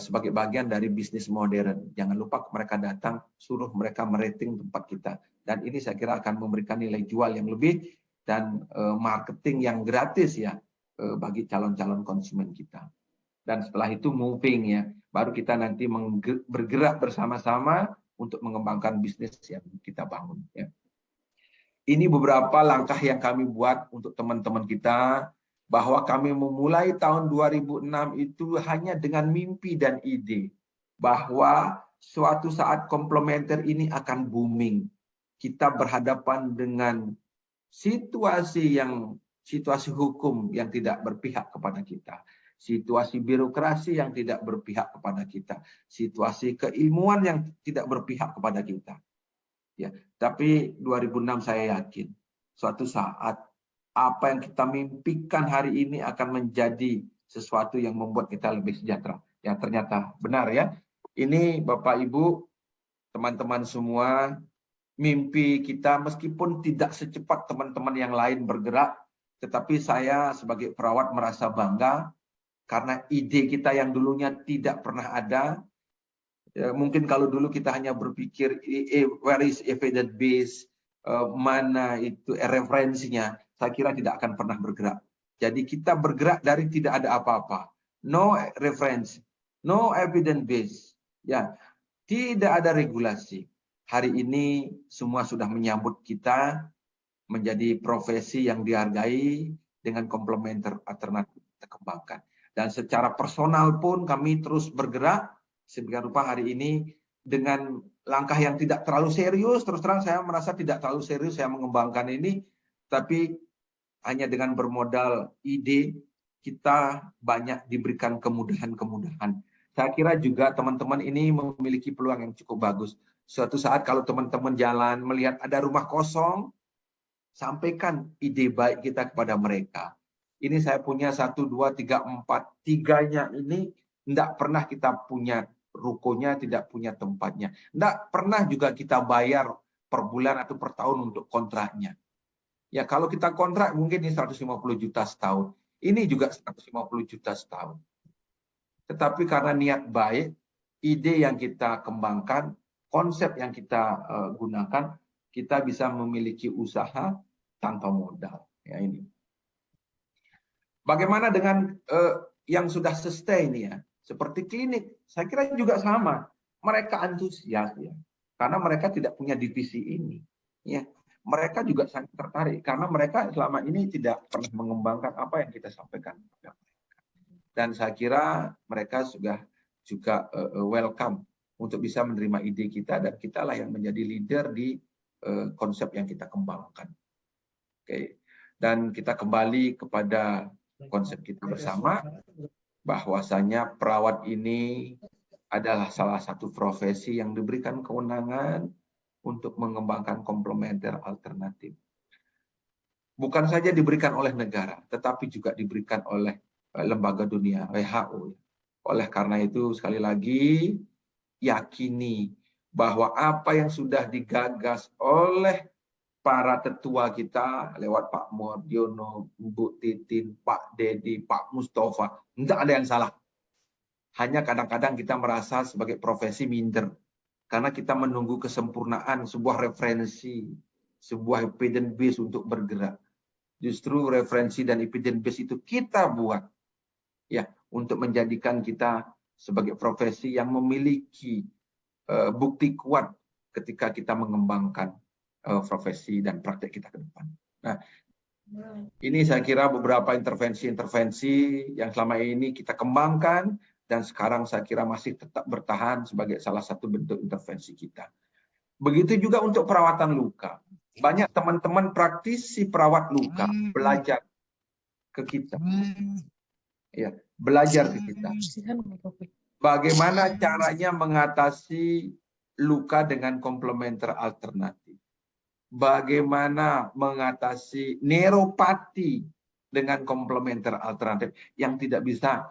S11: sebagai bagian dari bisnis modern. Jangan lupa mereka datang, suruh mereka merating tempat kita. Dan ini saya kira akan memberikan nilai jual yang lebih dan marketing yang gratis ya bagi calon-calon konsumen kita. Dan setelah itu moving ya, baru kita nanti bergerak bersama-sama untuk mengembangkan bisnis yang kita bangun. Ya. Ini beberapa langkah yang kami buat untuk teman-teman kita, bahwa kami memulai tahun 2006 itu hanya dengan mimpi dan ide bahwa suatu saat komplementer ini akan booming. Kita berhadapan dengan situasi hukum yang tidak berpihak kepada kita, situasi birokrasi yang tidak berpihak kepada kita, situasi keilmuan yang tidak berpihak kepada kita. Ya, tapi 2006 saya yakin suatu saat apa yang kita mimpikan hari ini akan menjadi sesuatu yang membuat kita lebih sejahtera. Ya, ternyata benar ya. Ini Bapak Ibu, teman-teman semua, mimpi kita meskipun tidak secepat teman-teman yang lain bergerak, tetapi saya sebagai perawat merasa bangga karena ide kita yang dulunya tidak pernah ada. Mungkin kalau dulu kita hanya berpikir where is evidence base, mana itu referensinya, saya kira tidak akan pernah bergerak. Jadi kita bergerak dari tidak ada apa-apa, no reference, no evidence base, ya, tidak ada regulasi. Hari ini semua sudah menyambut kita menjadi profesi yang dihargai dengan komplementer alternatif kita kembangkan. Dan secara personal pun kami terus bergerak. Sedemikian rupa hari ini dengan langkah yang tidak terlalu serius, terus terang saya merasa tidak terlalu serius saya mengembangkan ini, tapi hanya dengan bermodal ide kita banyak diberikan kemudahan-kemudahan. Saya kira juga teman-teman ini memiliki peluang yang cukup bagus. Suatu saat kalau teman-teman jalan melihat ada rumah kosong, sampaikan ide baik kita kepada mereka. Ini saya punya 1, 2, 3, 4. Tiganya ini tidak pernah kita punya rukonya, tidak punya tempatnya. Tidak pernah juga kita bayar per bulan atau per tahun untuk kontraknya. Ya kalau kita kontrak mungkin ini 150 juta setahun. Ini juga 150 juta setahun. Tetapi karena niat baik, ide yang kita kembangkan, konsep yang kita gunakan, kita bisa memiliki usaha tanpa modal. Ya ini. Bagaimana dengan yang sudah sustain ya? Seperti klinik, saya kira juga sama. Mereka antusias ya, karena mereka tidak punya divisi ini. Ya, mereka juga sangat tertarik karena mereka selama ini tidak pernah mengembangkan apa yang kita sampaikan. Dan saya kira mereka sudah juga welcome untuk bisa menerima ide kita dan kitalah yang menjadi leader di konsep yang kita kembangkan. Oke, dan kita kembali kepada konsep kita bersama. Bahwasanya perawat ini adalah salah satu profesi yang diberikan kewenangan untuk mengembangkan komplementer alternatif. Bukan saja diberikan oleh negara, tetapi juga diberikan oleh lembaga dunia, WHO. Oleh karena itu, sekali lagi, yakini bahwa apa yang sudah digagas oleh para tetua kita lewat Pak Mordiono, Bu Titin, Pak Dedi, Pak Mustafa, tidak ada yang salah. Hanya kadang-kadang kita merasa sebagai profesi minder. Karena kita menunggu kesempurnaan sebuah referensi, sebuah evidence base untuk bergerak. Justru referensi dan evidence base itu kita buat. Ya, untuk menjadikan kita sebagai profesi yang memiliki bukti kuat ketika kita mengembangkan profesi dan praktek kita ke depan. Nah, ini saya kira beberapa intervensi-intervensi yang selama ini kita kembangkan dan sekarang saya kira masih tetap bertahan sebagai salah satu bentuk intervensi kita. Begitu juga untuk perawatan luka. Banyak teman-teman praktisi perawat luka belajar ke kita. Ya, belajar ke kita. Bagaimana caranya mengatasi luka dengan komplementer alternatif. Bagaimana mengatasi neuropati dengan komplementer alternatif yang tidak bisa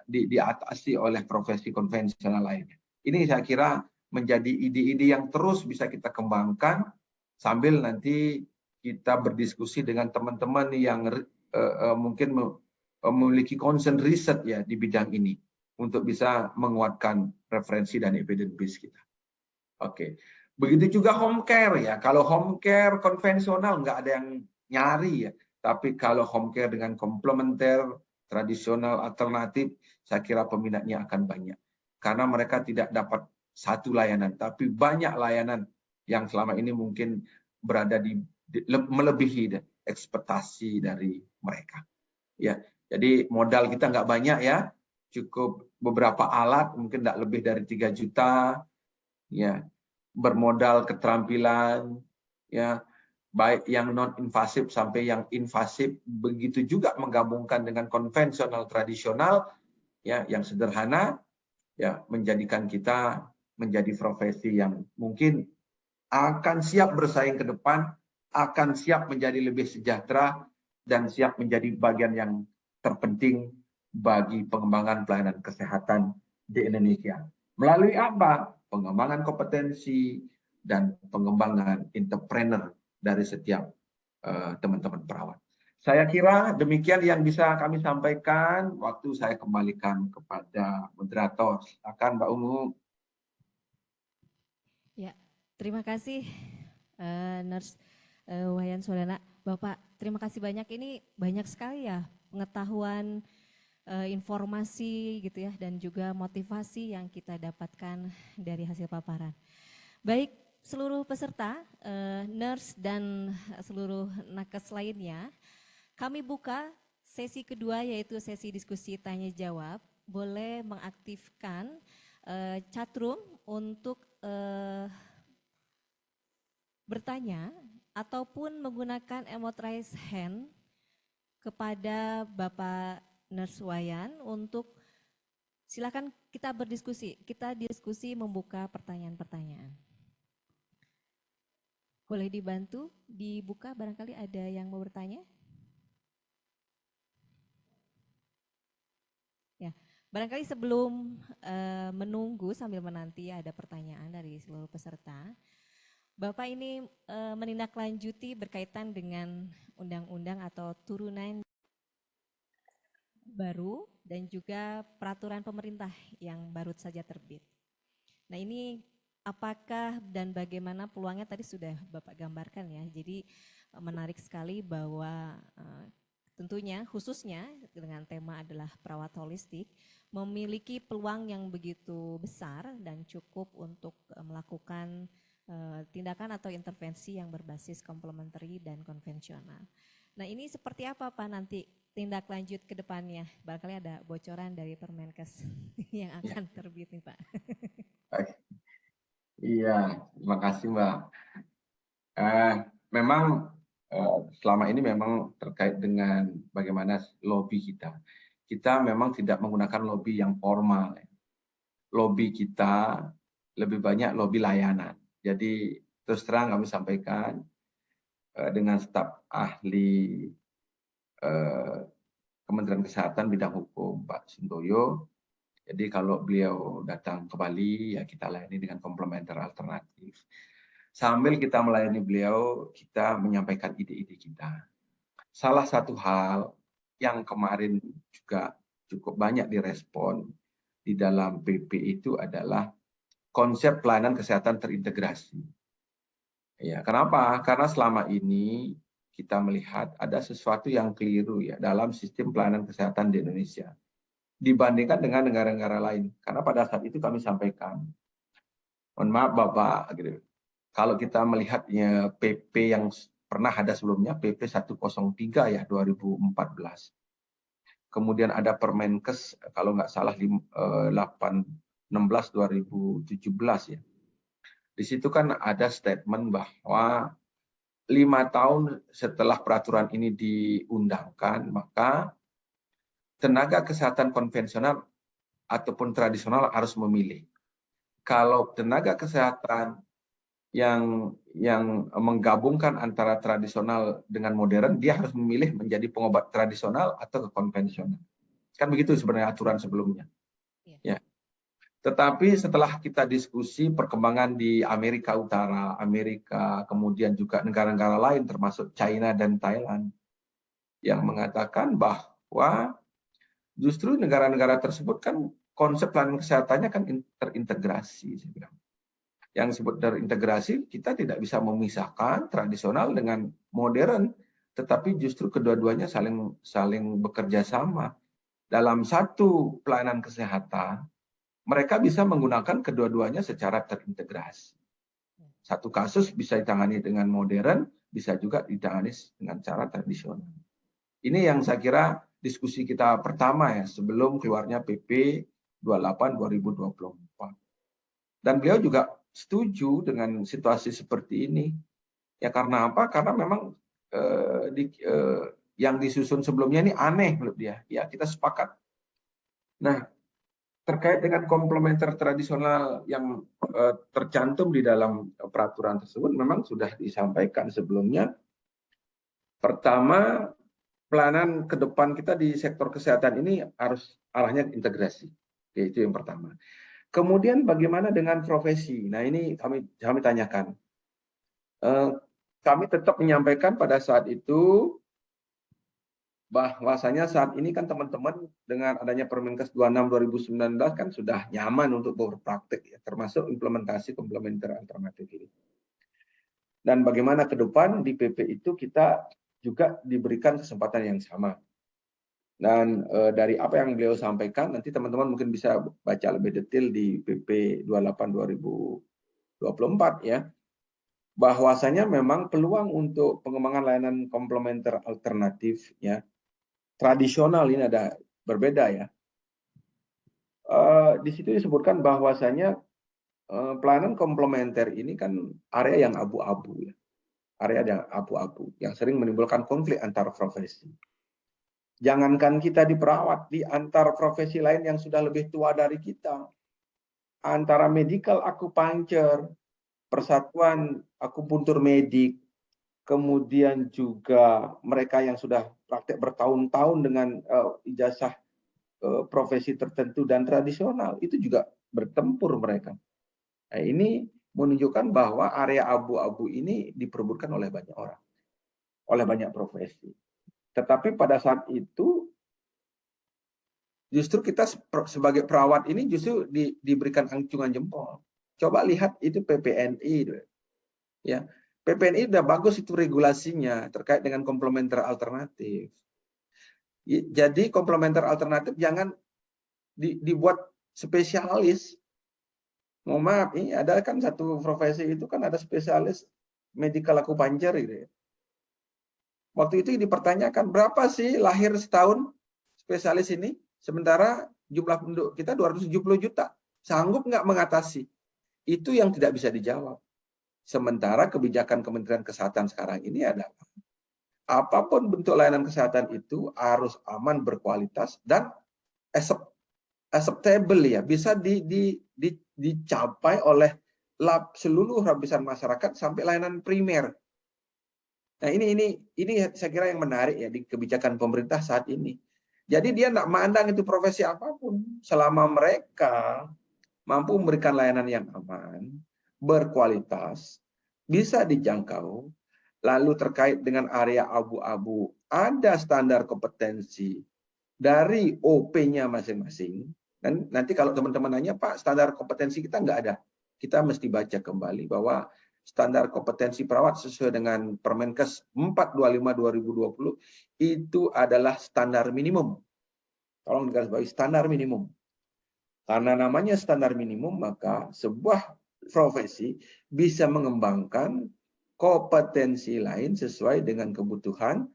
S11: diatasi oleh profesi konvensional lainnya. Ini saya kira menjadi ide-ide yang terus bisa kita kembangkan sambil nanti kita berdiskusi dengan teman-teman yang mungkin memiliki concern riset ya di bidang ini untuk bisa menguatkan referensi dan evidence base kita. Oke. Begitu juga home care ya. Kalau home care konvensional nggak ada yang nyari ya. Tapi kalau home care dengan komplementer, tradisional, alternatif, saya kira peminatnya akan banyak. Karena mereka tidak dapat satu layanan, tapi banyak layanan yang selama ini mungkin berada melebihi ekspektasi dari mereka. Ya, jadi modal kita nggak banyak ya. Cukup beberapa alat, mungkin tidak lebih dari 3 juta. Ya. Bermodal keterampilan, ya baik yang non invasif sampai yang invasif, begitu juga menggabungkan dengan konvensional tradisional, ya yang sederhana, ya menjadikan kita menjadi profesi yang mungkin akan siap bersaing ke depan, akan siap menjadi lebih sejahtera dan siap menjadi bagian yang terpenting bagi pengembangan pelayanan kesehatan di Indonesia. Melalui apa? Pengembangan kompetensi dan pengembangan entrepreneur dari setiap teman-teman perawat. Saya kira demikian yang bisa kami sampaikan. Waktu saya kembalikan kepada moderator. Silakan Mbak Ungu.
S10: Ya, terima kasih Nurse Wayan Sodana. Bapak, terima kasih banyak. Ini banyak sekali ya pengetahuan, informasi gitu ya, dan juga motivasi yang kita dapatkan dari hasil paparan. Baik, seluruh peserta, nurse dan seluruh nakes lainnya, kami buka sesi kedua yaitu sesi diskusi tanya jawab. Boleh mengaktifkan chatroom untuk bertanya ataupun menggunakan emot raise hand kepada Bapak Nurse Wayan untuk silakan kita berdiskusi. Kita diskusi membuka pertanyaan-pertanyaan. Boleh dibantu dibuka, barangkali ada yang mau bertanya? Ya, barangkali sebelum menunggu sambil menanti ada pertanyaan dari seluruh peserta, Bapak ini menindaklanjuti berkaitan dengan undang-undang atau turunan baru dan juga peraturan pemerintah yang baru saja terbit. Nah, ini apakah dan bagaimana peluangnya tadi sudah Bapak gambarkan ya. Jadi menarik sekali bahwa tentunya khususnya dengan tema adalah perawat holistik memiliki peluang yang begitu besar dan cukup untuk melakukan tindakan atau intervensi yang berbasis komplementari dan konvensional. Nah, ini seperti apa Pak nanti tindak lanjut ke depannya? Barangkali ada bocoran dari Permenkes yang akan terbit nih Pak.
S11: Iya, terima kasih Mbak. Memang selama ini memang terkait dengan bagaimana lobby kita. Kita memang tidak menggunakan lobby yang formal. Lobby kita lebih banyak lobby layanan. Jadi terus terang kami sampaikan dengan staf ahli Kementerian Kesehatan bidang hukum Pak Suntoyo. Jadi kalau beliau datang ke Bali ya kita layani dengan komplementer alternatif. Sambil kita melayani beliau, kita menyampaikan ide-ide kita. Salah satu hal yang kemarin juga cukup banyak direspon di dalam PP itu adalah konsep pelayanan kesehatan terintegrasi. Ya, kenapa? Karena selama ini kita melihat ada sesuatu yang keliru ya dalam sistem pelayanan kesehatan di Indonesia dibandingkan dengan negara-negara lain. Karena pada saat itu kami sampaikan, mohon maaf Bapak, gitu. Kalau kita melihatnya PP yang pernah ada sebelumnya, PP 103 ya 2014. Kemudian ada Permenkes kalau nggak salah 16/2017 ya. Di situ kan ada statement bahwa 5 tahun setelah peraturan ini diundangkan, maka tenaga kesehatan konvensional ataupun tradisional harus memilih. Kalau tenaga kesehatan yang menggabungkan antara tradisional dengan modern, dia harus memilih menjadi pengobat tradisional atau konvensional. Kan begitu sebenarnya aturan sebelumnya. Ya. Tetapi setelah kita diskusi perkembangan di Amerika Utara, Amerika, kemudian juga negara-negara lain termasuk China dan Thailand yang mengatakan bahwa justru negara-negara tersebut kan konsep pelayanan kesehatannya kan terintegrasi. Yang disebut terintegrasi, kita tidak bisa memisahkan tradisional dengan modern, tetapi justru kedua-duanya saling bekerja sama. Dalam satu pelayanan kesehatan, mereka bisa menggunakan kedua-duanya secara terintegrasi. Satu kasus bisa ditangani dengan modern, bisa juga ditangani dengan cara tradisional. Ini yang saya kira diskusi kita pertama ya, sebelum keluarnya PP 28/2024. Dan beliau juga setuju dengan situasi seperti ini. Ya karena apa? Karena memang yang disusun sebelumnya ini aneh menurut dia. Ya kita sepakat. Nah, terkait dengan komplementer tradisional yang tercantum di dalam peraturan tersebut memang sudah disampaikan sebelumnya. Pertama, pelayanan ke depan kita di sektor kesehatan ini harus arahnya integrasi. Itu yang pertama. Kemudian bagaimana dengan profesi? Nah ini kami tanyakan. Kami tetap menyampaikan pada saat itu bahwasanya saat ini kan teman-teman dengan adanya Permenkes 26 2019 kan sudah nyaman untuk berpraktek ya, termasuk implementasi komplementer alternatif ini. Dan bagaimana ke depan di PP itu kita juga diberikan kesempatan yang sama. Dan dari apa yang beliau sampaikan nanti teman-teman mungkin bisa baca lebih detail di PP 28 2024 ya. Bahwasanya memang peluang untuk pengembangan layanan komplementer alternatif ya tradisional ini ada berbeda ya. Di situ disebutkan bahwasanya pelayanan komplementer ini kan area yang abu-abu ya. Area yang abu-abu yang sering menimbulkan konflik antar profesi. Jangankan kita di perawat, di antar profesi lain yang sudah lebih tua dari kita. Antara medical acupuncture, persatuan akupuntur medik, kemudian juga mereka yang sudah praktek bertahun-tahun dengan ijazah profesi tertentu dan tradisional, itu juga bertempur mereka. Nah, ini menunjukkan bahwa area abu-abu ini diperebutkan oleh banyak orang, oleh banyak profesi. Tetapi pada saat itu, justru kita sebagai perawat ini justru diberikan acungan jempol. Coba lihat itu PPNI. Ya, PPNI udah bagus itu regulasinya terkait dengan komplementer alternatif. Jadi komplementer alternatif jangan dibuat spesialis. Mohon maaf, ini ada kan satu profesi itu kan ada spesialis medical acupuncture gitu ya. Waktu itu dipertanyakan berapa sih lahir setahun spesialis ini, sementara jumlah penduduk kita 270 juta. Sanggup nggak mengatasi? Itu yang tidak bisa dijawab. Sementara kebijakan Kementerian Kesehatan sekarang ini adalah apapun bentuk layanan kesehatan itu harus aman, berkualitas, dan acceptable ya, bisa dicapai oleh seluruh lapisan masyarakat sampai layanan primer. Nah ini saya kira yang menarik ya di kebijakan pemerintah saat ini. Jadi dia tidak mandang itu profesi apapun, selama mereka mampu memberikan layanan yang aman, berkualitas, bisa dijangkau. Lalu terkait dengan area abu-abu, ada standar kompetensi dari OP-nya masing-masing. Dan nanti kalau teman-teman nanya, Pak, standar kompetensi kita nggak ada. Kita mesti baca kembali bahwa standar kompetensi perawat sesuai dengan Permenkes 425/2020 itu adalah standar minimum. Tolong digarisbawahi, standar minimum. Karena namanya standar minimum, maka sebuah profesi bisa mengembangkan kompetensi lain sesuai dengan kebutuhan,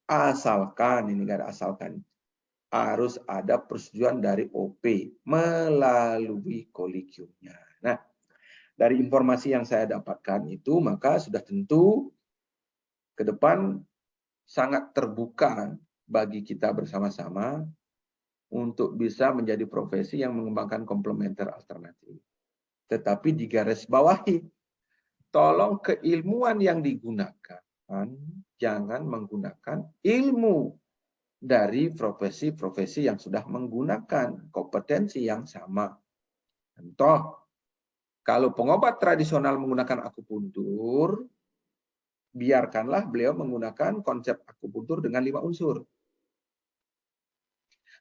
S11: asalkan, ini nggak ada asalkan, harus ada persetujuan dari OP melalui kolegiumnya. Nah, dari informasi yang saya dapatkan itu, maka sudah tentu ke depan sangat terbuka bagi kita bersama-sama untuk bisa menjadi profesi yang mengembangkan komplementer alternatif. Tetapi digarisbawahi, tolong keilmuan yang digunakan, jangan menggunakan ilmu dari profesi-profesi yang sudah menggunakan kompetensi yang sama. Contoh, kalau pengobat tradisional menggunakan akupuntur, biarkanlah beliau menggunakan konsep akupuntur dengan 5 unsur.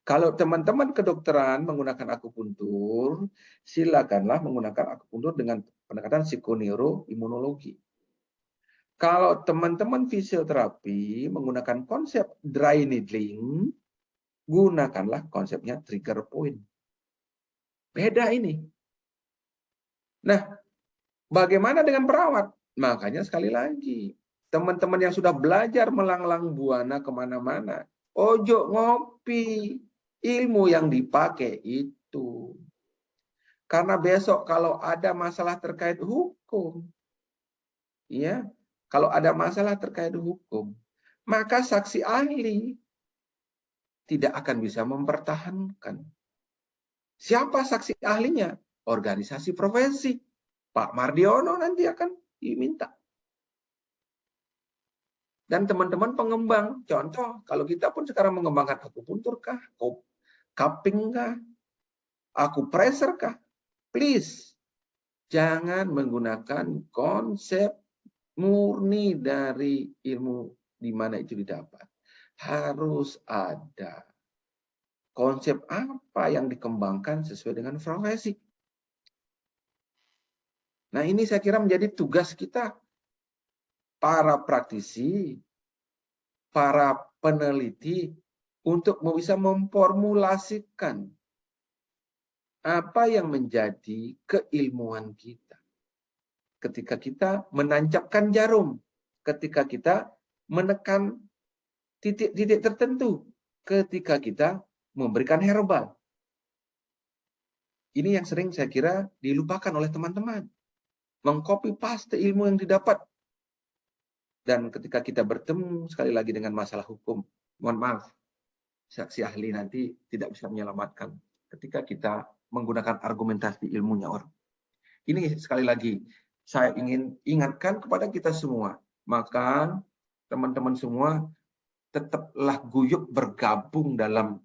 S11: Kalau teman-teman kedokteran menggunakan akupuntur, silakanlah menggunakan akupuntur dengan pendekatan psikoneuroimunologi. Kalau teman-teman fisioterapi menggunakan konsep dry needling, gunakanlah konsepnya trigger point. Beda ini. Nah, bagaimana dengan perawat? Makanya sekali lagi, teman-teman yang sudah belajar melanglang buana kemana-mana, ojo ngopi. Ilmu yang dipakai itu. Karena besok kalau ada masalah terkait hukum, ya, kalau ada masalah terkait hukum, maka saksi ahli tidak akan bisa mempertahankan. Siapa saksi ahlinya? Organisasi profesi. Pak Mardiono nanti akan diminta. Dan teman-teman pengembang, contoh, kalau kita pun sekarang mengembangkan akupuntur kah, cupping kah, akupressor kah, please, jangan menggunakan konsep murni dari ilmu di mana itu didapat. harus ada konsep apa yang dikembangkan sesuai dengan profesi. Nah, ini saya kira menjadi tugas kita, para praktisi, para peneliti, untuk bisa memformulasikan apa yang menjadi keilmuan kita. Ketika kita menancapkan jarum, ketika kita menekan titik-titik tertentu, ketika kita memberikan herbal. Ini yang sering saya kira dilupakan oleh teman-teman. Mengcopy paste ilmu yang didapat. Dan ketika kita bertemu sekali lagi dengan masalah hukum, mohon maaf, saksi ahli nanti tidak bisa menyelamatkan ketika kita menggunakan argumentasi ilmunya orang. Ini sekali lagi, saya ingin ingatkan kepada kita semua, maka teman-teman semua tetaplah guyup bergabung dalam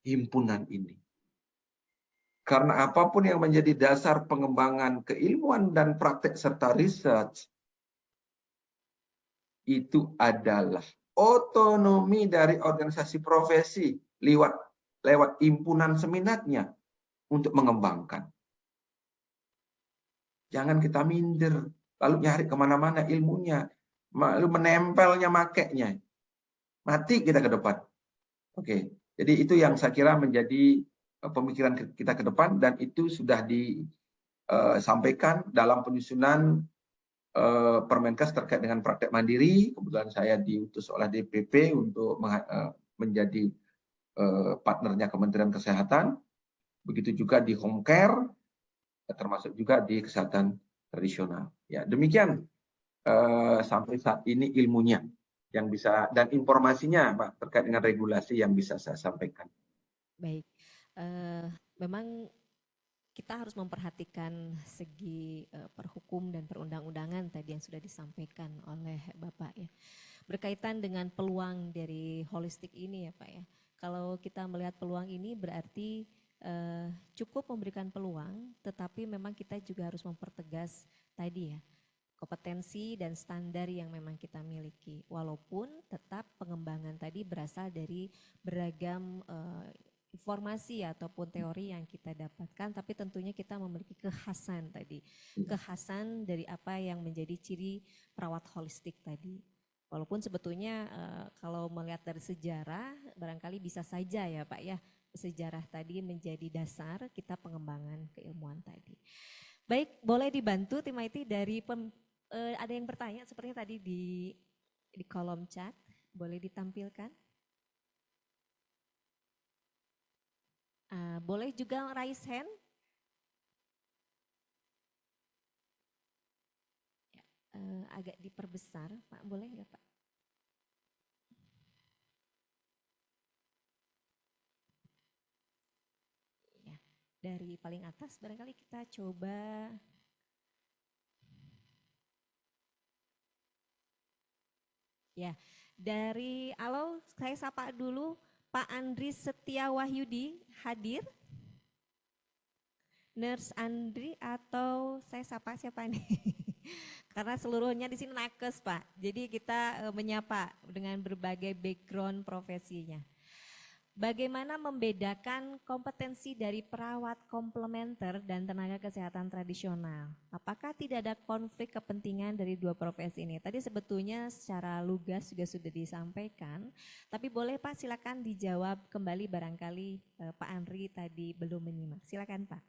S11: himpunan ini. Karena apapun yang menjadi dasar pengembangan keilmuan dan praktek serta research, itu adalah otonomi dari organisasi profesi lewat himpunan seminatnya untuk mengembangkan. Jangan kita minder, lalu nyari kemana-mana ilmunya, lalu menempelnya makainya. Mati kita ke depan. Oke, jadi itu yang saya kira menjadi pemikiran kita ke depan, dan itu sudah disampaikan dalam penyusunan Permenkes terkait dengan praktek mandiri. Kebetulan saya diutus oleh DPP untuk menjadi partnernya Kementerian Kesehatan. Begitu juga di home care, termasuk juga di kesehatan tradisional. Ya, demikian sampai saat ini ilmunya yang bisa, dan informasinya Pak terkait dengan regulasi yang bisa saya sampaikan.
S10: Baik, memang kita harus memperhatikan segi perhukum dan perundang-undangan tadi yang sudah disampaikan oleh Bapak ya. Berkaitan dengan peluang dari holistik ini ya Pak ya. Kalau kita melihat peluang ini berarti cukup memberikan peluang, tetapi memang kita juga harus mempertegas tadi ya, kompetensi dan standar yang memang kita miliki. Walaupun tetap pengembangan tadi berasal dari beragam informasi ataupun teori yang kita dapatkan, tapi tentunya kita memiliki kekhasan tadi. Kekhasan dari apa yang menjadi ciri perawat holistik tadi. Walaupun sebetulnya kalau melihat dari sejarah, barangkali bisa saja ya Pak ya, sejarah tadi menjadi dasar kita pengembangan keilmuan tadi. Baik, boleh dibantu tim IT dari ada yang bertanya sepertinya tadi di kolom chat, boleh ditampilkan? Boleh juga raise hand? Ya, agak diperbesar, Pak, boleh nggak Pak? Ya, dari paling atas barangkali kita coba. Ya, dari halo, saya sapa dulu Pak Andri Setia Wahyudi hadir. Nurse Andri atau saya sapa siapa nih? Karena seluruhnya di sini nakes Pak. Jadi kita menyapa dengan berbagai background profesinya. Bagaimana membedakan kompetensi dari perawat komplementer dan tenaga kesehatan tradisional? Apakah tidak ada konflik kepentingan dari dua profesi ini? Tadi sebetulnya secara lugas juga sudah disampaikan, tapi boleh Pak silakan dijawab kembali barangkali Pak Andri tadi belum menyimak. Silakan Pak.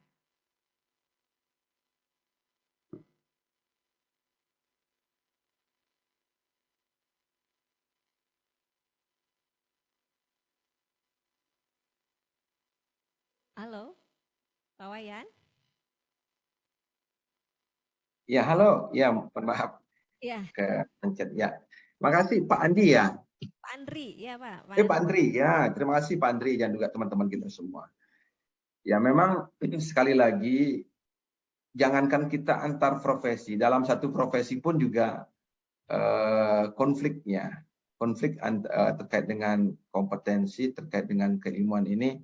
S10: Halo, Pak Wayan.
S11: Ya, halo. Ya, mohon maaf.
S10: Ya.
S11: Ke pencet ya. Makasih Pak Andi ya.
S10: Pak Andri, ya Pak.
S11: Pak Andri, ya. Terima kasih Pak Andri dan juga teman-teman kita semua. Ya, memang ini sekali lagi, jangankan kita antar profesi, dalam satu profesi pun juga konflik terkait dengan kompetensi, terkait dengan keilmuan ini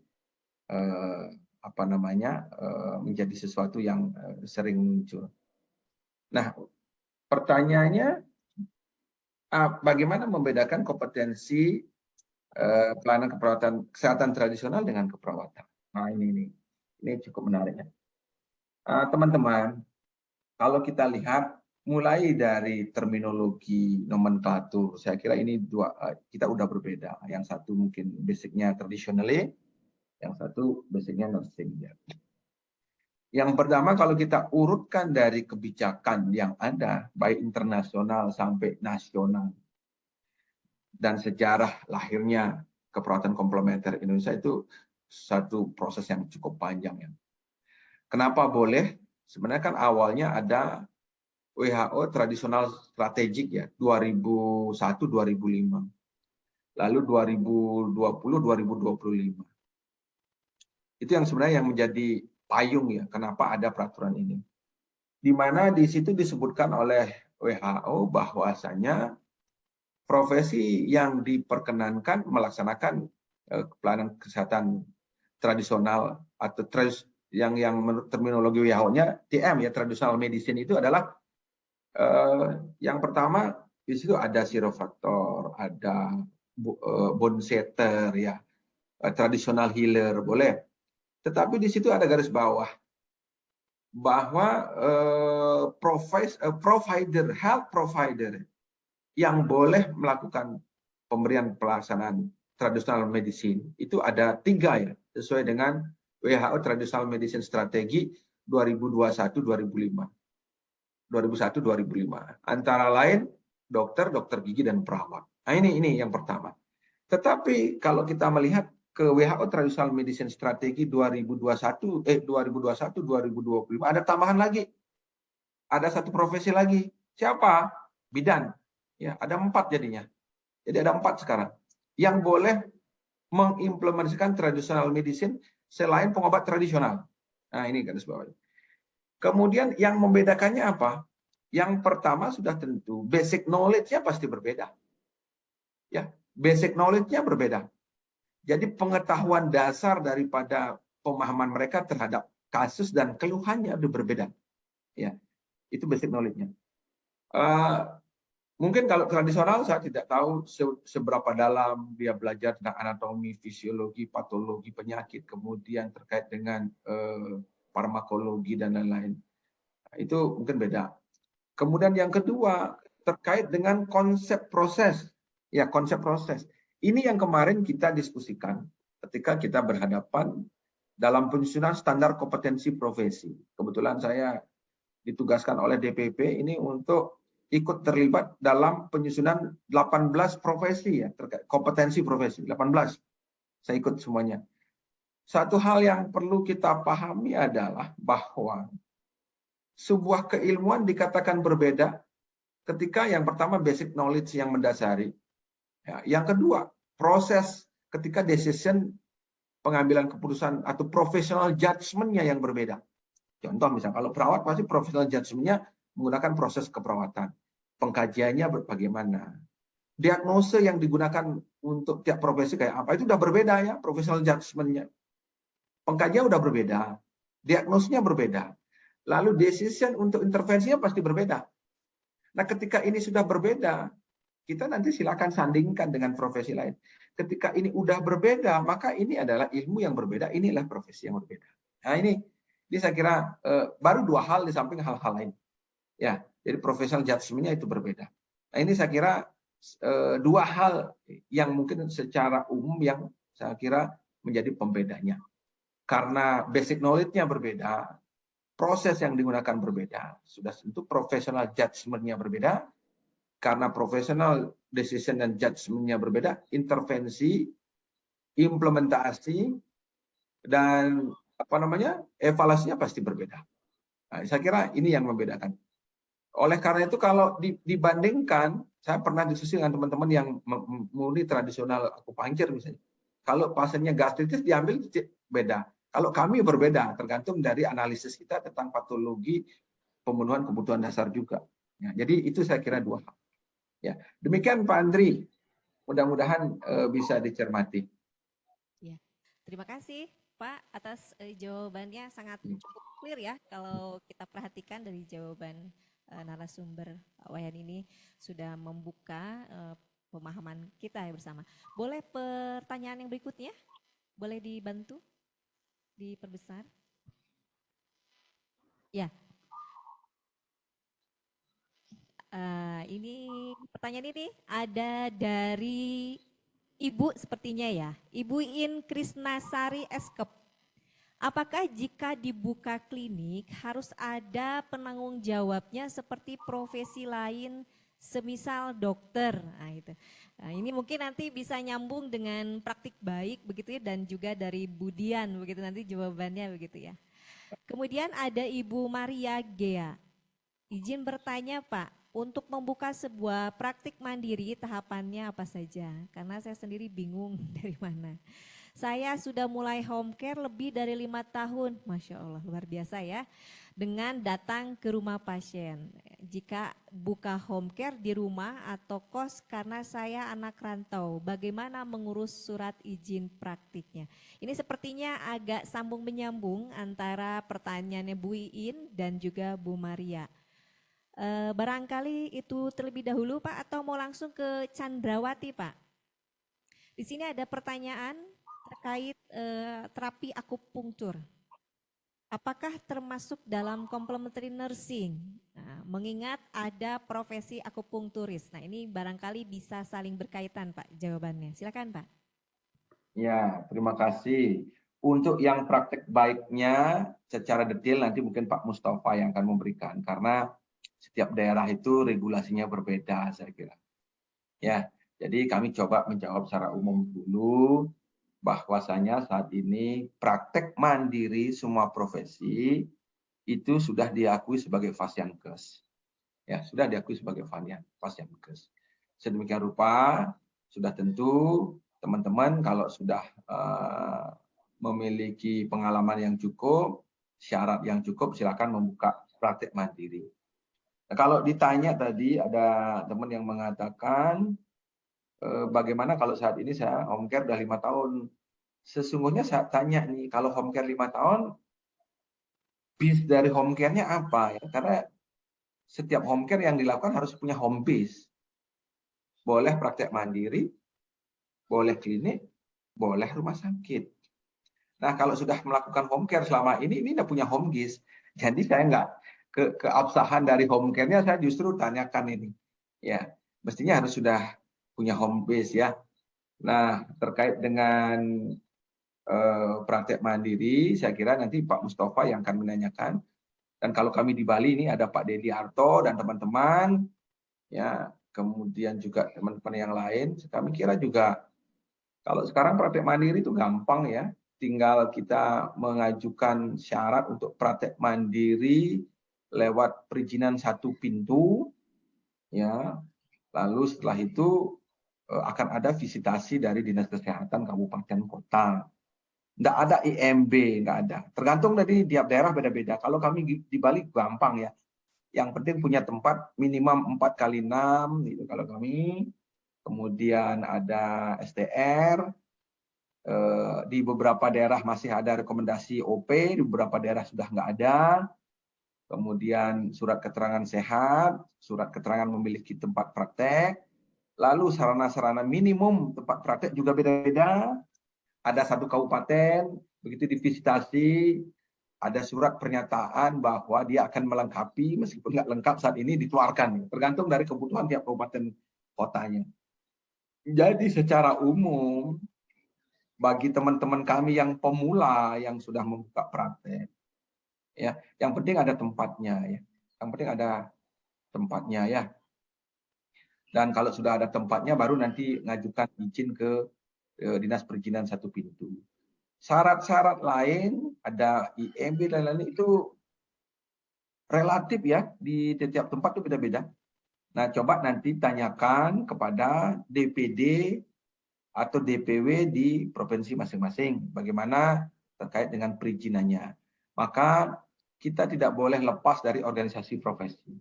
S11: menjadi sesuatu yang sering muncul. Nah, pertanyaannya bagaimana membedakan kompetensi pelayanan keperawatan kesehatan tradisional dengan keperawatan. Nah, ini cukup menarik ya. Teman-teman, kalau kita lihat mulai dari terminologi nomenklatur, saya kira ini kita udah berbeda. Yang satu mungkin basicnya traditionally, yang satu basicnya nursing. Ya. Yang pertama kalau kita urutkan dari kebijakan yang ada, baik internasional sampai nasional, dan sejarah lahirnya keperawatan komplementer Indonesia itu satu proses yang cukup panjang ya. Kenapa boleh? Sebenarnya kan awalnya ada WHO tradisional strategik ya 2001-2005. Lalu 2020-2025. Itu yang sebenarnya yang menjadi payung ya kenapa ada peraturan ini. Di mana di situ disebutkan oleh WHO bahwasanya profesi yang diperkenankan melaksanakan pelayanan kesehatan tradisional atau yang menurut terminologi WHO-nya TM ya traditional medicine itu adalah yang pertama di situ ada chiropractor, ada bone setter ya, traditional healer boleh. Tetapi di situ ada garis bawah bahwa health provider yang boleh melakukan pemberian pelaksanaan traditional medicine itu ada 3 ya sesuai dengan WHO Traditional Medicine Strategi 2001-2005. Antara lain dokter gigi dan perawat. Nah ini yang pertama. Tetapi kalau kita melihat ke WHO Traditional Medicine Strategi 2021-2025 ada tambahan lagi. Ada satu profesi lagi. Siapa? Bidan. Ya, ada 4 jadinya. Jadi ada 4 sekarang yang boleh mengimplementasikan traditional medicine selain pengobat tradisional. Nah, ini garis bawah. Kemudian yang membedakannya apa? Yang pertama sudah tentu basic knowledge-nya pasti berbeda. Ya, basic knowledge-nya berbeda. Jadi pengetahuan dasar daripada pemahaman mereka terhadap kasus dan keluhannya itu berbeda. Ya, itu basic knowledge-nya. Mungkin kalau tradisional saya tidak tahu seberapa dalam dia belajar tentang anatomi, fisiologi, patologi penyakit, kemudian terkait dengan farmakologi dan lain-lain. Nah, itu mungkin beda. Kemudian yang kedua terkait dengan konsep proses. Ya, konsep proses. Ini yang kemarin kita diskusikan ketika kita berhadapan dalam penyusunan standar kompetensi profesi. Kebetulan saya ditugaskan oleh DPP ini untuk ikut terlibat dalam penyusunan 18 profesi ya, terkait kompetensi profesi, 18. Saya ikut semuanya. Satu hal yang perlu kita pahami adalah bahwa sebuah keilmuan dikatakan berbeda ketika yang pertama basic knowledge yang mendasari. Ya, yang kedua, proses ketika decision pengambilan keputusan atau professional judgment-nya yang berbeda. Contoh misalnya kalau perawat pasti professional judgment-nya menggunakan proses keperawatan. Pengkajiannya bagaimana. Diagnosa yang digunakan untuk tiap profesi kayak apa, itu udah berbeda ya, professional judgment-nya. Pengkajian udah berbeda. Diagnosnya berbeda. Lalu decision untuk intervensinya pasti berbeda. Nah ketika ini sudah berbeda, kita nanti silakan sandingkan dengan profesi lain. Ketika ini udah berbeda, maka ini adalah ilmu yang berbeda, inilah profesi yang berbeda. Nah ini saya kira baru 2 hal di samping hal-hal lain. Ya, jadi professional judgment-nya itu berbeda. Nah ini saya kira 2 hal yang mungkin secara umum yang saya kira menjadi pembedanya. Karena basic knowledge-nya berbeda, proses yang digunakan berbeda, sudah tentu professional judgment-nya berbeda, karena professional decision dan judgment-nya berbeda, intervensi, implementasi, dan evaluasinya pasti berbeda. Nah, saya kira ini yang membedakan. Oleh karena itu kalau dibandingkan, saya pernah diskusi dengan teman-teman yang murni tradisional akupunktur misalnya. Kalau pasiennya gastritis diambil beda. Kalau kami berbeda, tergantung dari analisis kita tentang patologi pemenuhan kebutuhan dasar juga. Ya, jadi itu saya kira 2 hal. Ya, demikian Pak Andri. Mudah-mudahan bisa dicermati.
S10: Ya, terima kasih Pak atas jawabannya sangat cukup clear ya kalau kita perhatikan dari jawaban narasumber narasumber Pak Wayan ini sudah membuka pemahaman kita ya bersama. Boleh pertanyaan yang berikutnya? Boleh dibantu? Diperbesar? Ya. Ini pertanyaan ini ada dari Ibu sepertinya ya, Ibu In Krisnasari Eskep. Apakah jika dibuka klinik harus ada penanggung jawabnya seperti profesi lain semisal dokter? Nah, itu. Nah, ini mungkin nanti bisa nyambung dengan praktik baik begitu ya, dan juga dari Budian begitu nanti jawabannya begitu ya. Kemudian ada Ibu Maria Gea. Izin bertanya Pak, untuk membuka sebuah praktik mandiri tahapannya apa saja? Karena saya sendiri bingung dari mana. Saya sudah mulai home care lebih dari 5 tahun, Masya Allah luar biasa ya. Dengan datang ke rumah pasien. Jika buka home care di rumah atau kos karena saya anak rantau, bagaimana mengurus surat izin praktiknya? Ini sepertinya agak sambung menyambung antara pertanyaannya Bu Iin dan juga Bu Maria. Barangkali itu terlebih dahulu Pak, atau mau langsung ke Chandrawati Pak? Di sini ada pertanyaan terkait terapi akupunktur. Apakah termasuk dalam complementary nursing? Nah, mengingat ada profesi akupunkturis. Nah, ini barangkali bisa saling berkaitan Pak jawabannya. Silakan Pak.
S11: Ya, terima kasih. Untuk yang praktek baiknya secara detail nanti mungkin Pak Mustafa yang akan memberikan, karena setiap daerah itu regulasinya berbeda saya kira. Ya, jadi kami coba menjawab secara umum dulu bahwasanya saat ini praktek mandiri semua profesi itu sudah diakui sebagai Fasiankes. Ya, sudah diakui sebagai Fasiankes. Sedemikian rupa sudah tentu teman-teman kalau sudah memiliki pengalaman yang cukup, syarat yang cukup, silakan membuka praktek mandiri. Nah, kalau ditanya tadi ada teman yang mengatakan bagaimana kalau saat ini saya home care udah 5 tahun. Sesungguhnya saya tanya nih, kalau home care 5 tahun, base dari home care-nya apa? Ya? Karena setiap home care yang dilakukan harus punya home base. Boleh praktek mandiri, boleh klinik, boleh rumah sakit. Nah, kalau sudah melakukan home care selama ini udah punya home base. Jadi saya nggak keabsahan dari home care-nya, saya justru tanyakan ini. Ya, mestinya harus sudah punya home base ya. Nah, terkait dengan praktek mandiri, saya kira nanti Pak Mustafa yang akan menanyakan. Dan kalau kami di Bali ini ada Pak Dedi Arto dan teman-teman, ya, kemudian juga teman-teman yang lain. Kami kira juga kalau sekarang praktek mandiri itu gampang ya, tinggal kita mengajukan syarat untuk praktek mandiri lewat perizinan 1 pintu, ya. Lalu setelah itu akan ada visitasi dari Dinas Kesehatan Kabupaten Kota. Nggak ada IMB, nggak ada. Tergantung dari tiap daerah beda-beda. Kalau kami di Bali gampang ya. Yang penting punya tempat minimum 4x6 gitu kalau kami. Kemudian ada STR. Di beberapa daerah masih ada rekomendasi OP, di beberapa daerah sudah nggak ada. Kemudian surat keterangan sehat, surat keterangan memiliki tempat praktek. Lalu sarana-sarana minimum tempat praktek juga beda-beda. Ada 1 kabupaten, begitu divisitasi, ada surat pernyataan bahwa dia akan melengkapi, meskipun nggak lengkap saat ini dikeluarkan. Tergantung dari kebutuhan tiap kabupaten kotanya. Jadi secara umum, bagi teman-teman kami yang pemula, yang sudah membuka praktek, ya, yang penting ada tempatnya ya. Yang penting ada tempatnya ya. Dan kalau sudah ada tempatnya baru nanti ngajukan izin ke Dinas Perizinan 1 pintu. Syarat-syarat lain ada IMB dan lain-lain itu relatif ya, di setiap tempat itu beda-beda. Nah, coba nanti tanyakan kepada DPD atau DPW di provinsi masing-masing bagaimana terkait dengan perizinannya. Maka kita tidak boleh lepas dari organisasi profesi.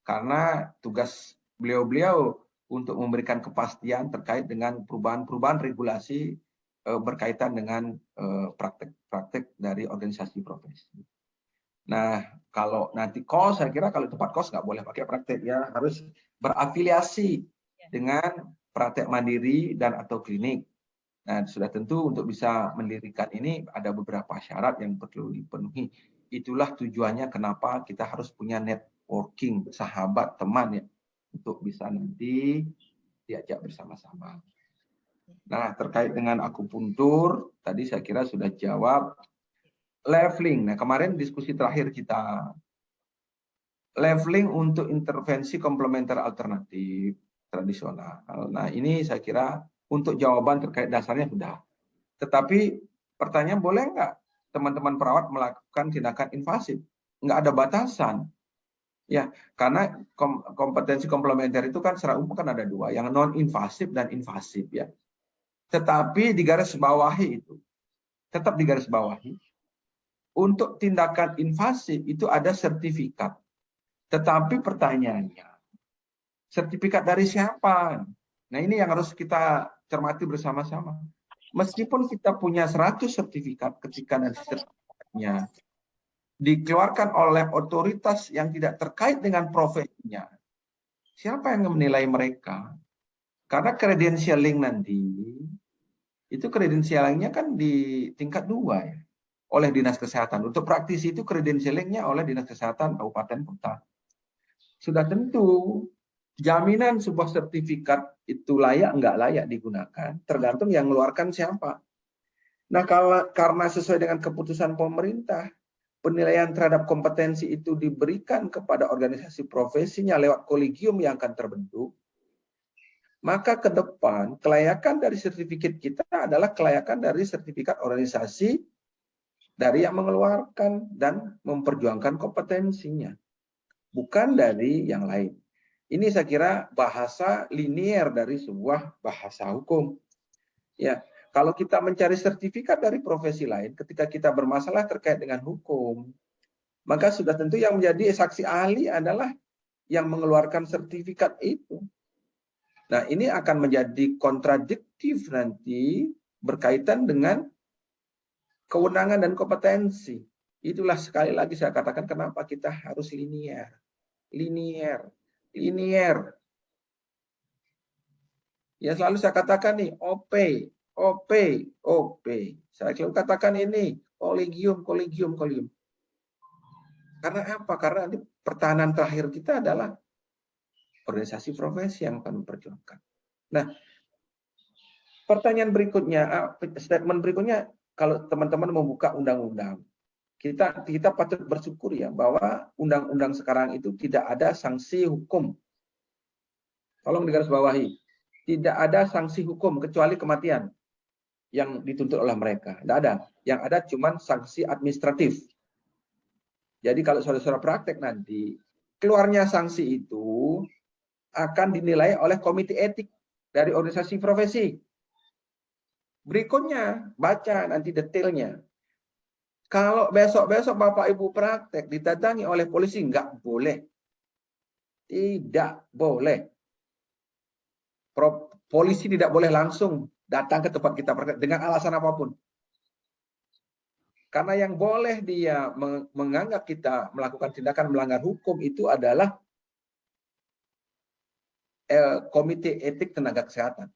S11: Karena tugas beliau-beliau untuk memberikan kepastian terkait dengan perubahan-perubahan regulasi berkaitan dengan praktek-praktek dari organisasi profesi. Nah, kalau nanti kos, saya kira kalau tempat kos nggak boleh pakai praktek ya, harus berafiliasi dengan praktek mandiri dan atau klinik. Nah, sudah tentu untuk bisa mendirikan ini ada beberapa syarat yang perlu dipenuhi. Itulah tujuannya kenapa kita harus punya networking, sahabat, teman ya, untuk bisa nanti diajak bersama-sama. Nah, terkait dengan akupuntur, tadi saya kira sudah jawab. Leveling, nah kemarin diskusi terakhir kita. Leveling untuk intervensi komplementer alternatif tradisional. Nah, ini saya kira untuk jawaban terkait dasarnya sudah. Tetapi pertanyaan, boleh nggak teman-teman perawat melakukan tindakan invasif? Nggak ada batasan. Ya, karena kompetensi komplementer itu kan secara umum kan ada dua, yang non-invasif dan invasif ya. Tetapi di garis bawahi itu, tetap di garis bawahi, untuk tindakan invasif itu ada sertifikat. Tetapi pertanyaannya, sertifikat dari siapa? Nah, ini yang harus kita cermati bersama-sama. Meskipun kita punya 100 sertifikat, ketika nanti sertifikatnya dikeluarkan oleh otoritas yang tidak terkait dengan profesinya, siapa yang menilai mereka? Karena credentialing nanti, itu credentialingnya kan di tingkat 2 ya, oleh Dinas Kesehatan. Untuk praktisi itu credentialingnya oleh Dinas Kesehatan Kabupaten Kota. Sudah tentu jaminan sebuah sertifikat itu layak nggak layak digunakan tergantung yang mengeluarkan siapa. Nah, karena sesuai dengan keputusan pemerintah, penilaian terhadap kompetensi itu diberikan kepada organisasi profesinya lewat kolegium yang akan terbentuk, maka ke depan kelayakan dari sertifikat kita adalah kelayakan dari sertifikat organisasi dari yang mengeluarkan dan memperjuangkan kompetensinya, bukan dari yang lain. Ini saya kira bahasa linier dari sebuah bahasa hukum. Ya, kalau kita mencari sertifikat dari profesi lain, ketika kita bermasalah terkait dengan hukum, maka sudah tentu yang menjadi saksi ahli adalah yang mengeluarkan sertifikat itu. Nah, ini akan menjadi kontradiktif nanti berkaitan dengan kewenangan dan kompetensi. Itulah sekali lagi saya katakan kenapa kita harus linier. Linier. Ya, selalu saya katakan nih, OP. Saya selalu katakan ini, kolegium. Karena apa? Karena nanti pertahanan terakhir kita adalah organisasi profesi yang akan memperjuangkan. Nah, pertanyaan berikutnya, statement berikutnya, kalau teman-teman membuka undang-undang, kita patut bersyukur ya bahwa undang-undang sekarang itu tidak ada sanksi hukum. Tolong digarisbawahi, tidak ada sanksi hukum kecuali kematian yang dituntut oleh mereka. Tidak ada. Yang ada cuma sanksi administratif. Jadi kalau saudara-saudara praktek nanti, keluarnya sanksi itu akan dinilai oleh komite etik dari organisasi profesi. Berikutnya, baca nanti detailnya. Kalau besok-besok Bapak Ibu praktek didatangi oleh polisi, nggak boleh. Tidak boleh. Polisi tidak boleh langsung datang ke tempat kita praktek dengan alasan apapun. Karena yang boleh dia menganggap kita melakukan tindakan melanggar hukum itu adalah komite etik tenaga kesehatan.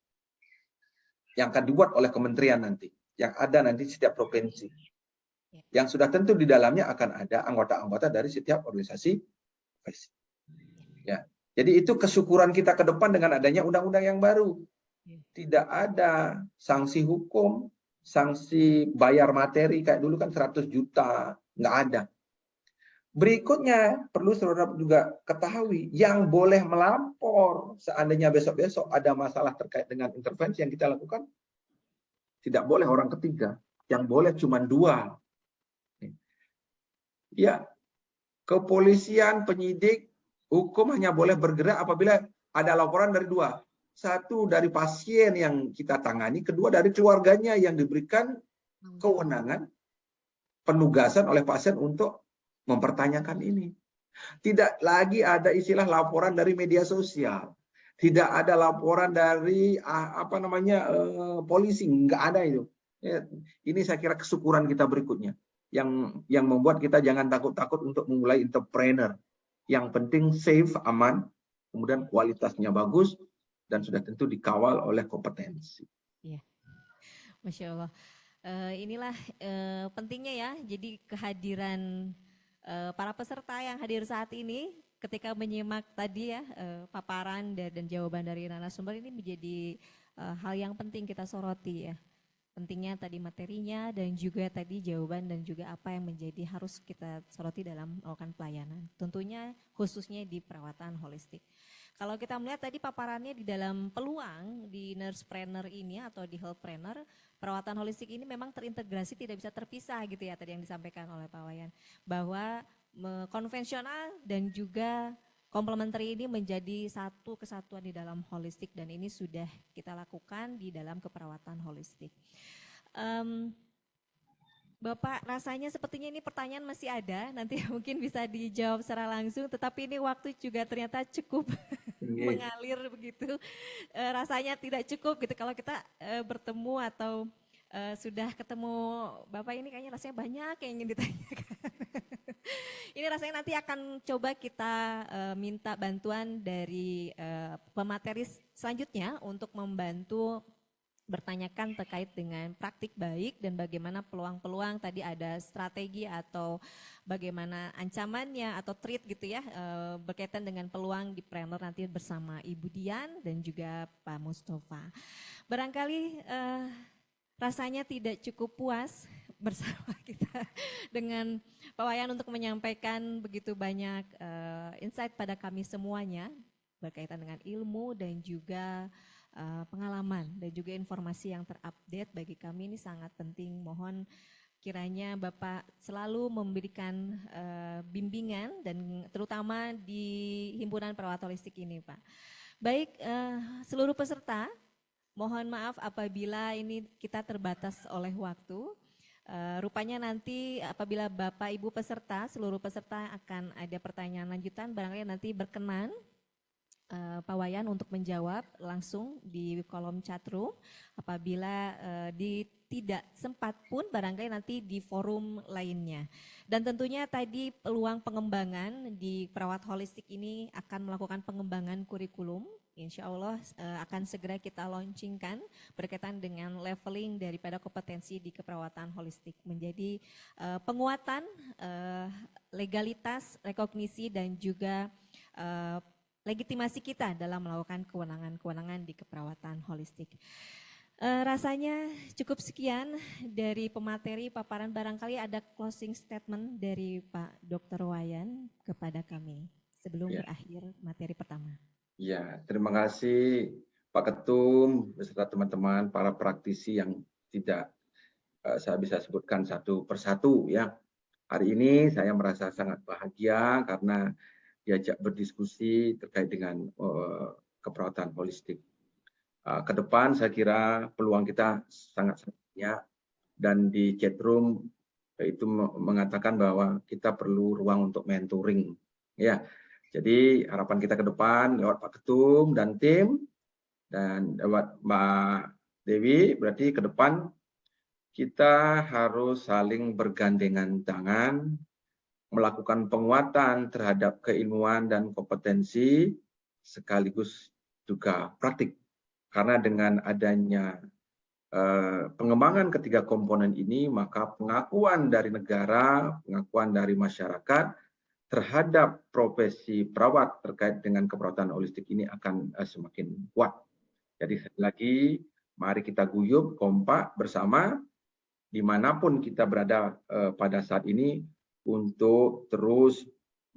S11: Yang akan dibuat oleh kementerian nanti. Yang ada nanti setiap provinsi. Yang sudah tentu di dalamnya akan ada anggota-anggota dari setiap organisasi. Ya. Jadi itu kesyukuran kita ke depan dengan adanya undang-undang yang baru. Tidak ada sanksi hukum, sanksi bayar materi kayak dulu kan 100 juta, nggak ada. Berikutnya perlu saudara juga ketahui, yang boleh melapor seandainya besok-besok ada masalah terkait dengan intervensi yang kita lakukan, tidak boleh orang ketiga, yang boleh cuma 2. Ya, kepolisian, penyidik, hukum hanya boleh bergerak apabila ada laporan dari 2. 1 dari pasien yang kita tangani, kedua dari keluarganya yang diberikan kewenangan penugasan oleh pasien untuk mempertanyakan ini. Tidak lagi ada istilah laporan dari media sosial. Tidak ada laporan dari polisi, nggak ada itu. Ya, ini saya kira kesyukuran kita berikutnya. yang membuat kita jangan takut-takut untuk memulai entrepreneur. Yang penting safe, aman, kemudian kualitasnya bagus, dan sudah tentu dikawal oleh kompetensi.
S10: Iya, Masya Allah. Inilah pentingnya ya, jadi kehadiran para peserta yang hadir saat ini ketika menyimak tadi ya paparan dan jawaban dari narasumber ini menjadi hal yang penting kita soroti ya. Pentingnya tadi materinya dan juga tadi jawaban dan juga apa yang menjadi harus kita soroti dalam melakukan pelayanan. Tentunya khususnya di perawatan holistik. Kalau kita melihat tadi paparannya di dalam peluang di nursepreneur ini atau di healthpreneur, perawatan holistik ini memang terintegrasi, tidak bisa terpisah gitu ya tadi yang disampaikan oleh Pak Wayan. Bahwa konvensional dan juga komplementer ini menjadi satu kesatuan di dalam holistik dan ini sudah kita lakukan di dalam keperawatan holistik. Bapak, rasanya sepertinya ini pertanyaan masih ada, nanti mungkin bisa dijawab secara langsung, tetapi ini waktu juga ternyata cukup mengalir begitu. Rasanya tidak cukup gitu kalau kita bertemu atau sudah ketemu Bapak ini kayaknya rasanya banyak yang ingin ditanyakan. Ini rasanya nanti akan coba kita minta bantuan dari pemateri selanjutnya untuk membantu bertanyakan terkait dengan praktik baik dan bagaimana peluang-peluang tadi ada strategi atau bagaimana ancamannya atau treat gitu ya berkaitan dengan peluang di planner nanti bersama Ibu Dian dan juga Pak Mustafa. Barangkali rasanya tidak cukup puas bersama kita dengan Pak Wayan untuk menyampaikan begitu banyak insight pada kami semuanya berkaitan dengan ilmu dan juga pengalaman dan juga informasi yang terupdate bagi kami ini sangat penting. Mohon kiranya Bapak selalu memberikan bimbingan dan terutama di Himpunan Perawat Holistik ini Pak. Baik seluruh peserta, mohon maaf apabila ini kita terbatas oleh waktu. Rupanya nanti apabila Bapak Ibu peserta, seluruh peserta akan ada pertanyaan lanjutan, barangkali nanti berkenan Pak Wayan untuk menjawab langsung di kolom chatroom. Apabila tidak sempat pun barangkali nanti di forum lainnya. Dan tentunya tadi peluang pengembangan di perawat holistik ini akan melakukan pengembangan kurikulum. Insya Allah akan segera kita launchingkan berkaitan dengan leveling daripada kompetensi di keperawatan holistik menjadi penguatan legalitas, rekognisi dan juga legitimasi kita dalam melakukan kewenangan-kewenangan di keperawatan holistik. Rasanya cukup sekian dari pemateri paparan, barangkali ada closing statement dari Pak Dr. Wayan kepada kami sebelum berakhir materi pertama.
S11: Ya, terima kasih Pak Ketum beserta teman-teman para praktisi yang tidak saya bisa sebutkan satu persatu ya. Hari ini saya merasa sangat bahagia karena diajak berdiskusi terkait dengan keperawatan holistik. Ke depan saya kira peluang kita sangat banyak dan di chatroom itu mengatakan bahwa kita perlu ruang untuk mentoring. Ya, jadi harapan kita ke depan lewat Pak Ketum dan tim dan lewat Mbak Dewi berarti ke depan kita harus saling bergandengan tangan melakukan penguatan terhadap keilmuan dan kompetensi sekaligus juga praktik. Karena dengan adanya pengembangan ketiga komponen ini, maka pengakuan dari negara, pengakuan dari masyarakat terhadap profesi perawat terkait dengan keperawatan holistik ini akan semakin kuat. Jadi sekali lagi, mari kita guyup, kompak bersama, dimanapun kita berada pada saat ini, untuk terus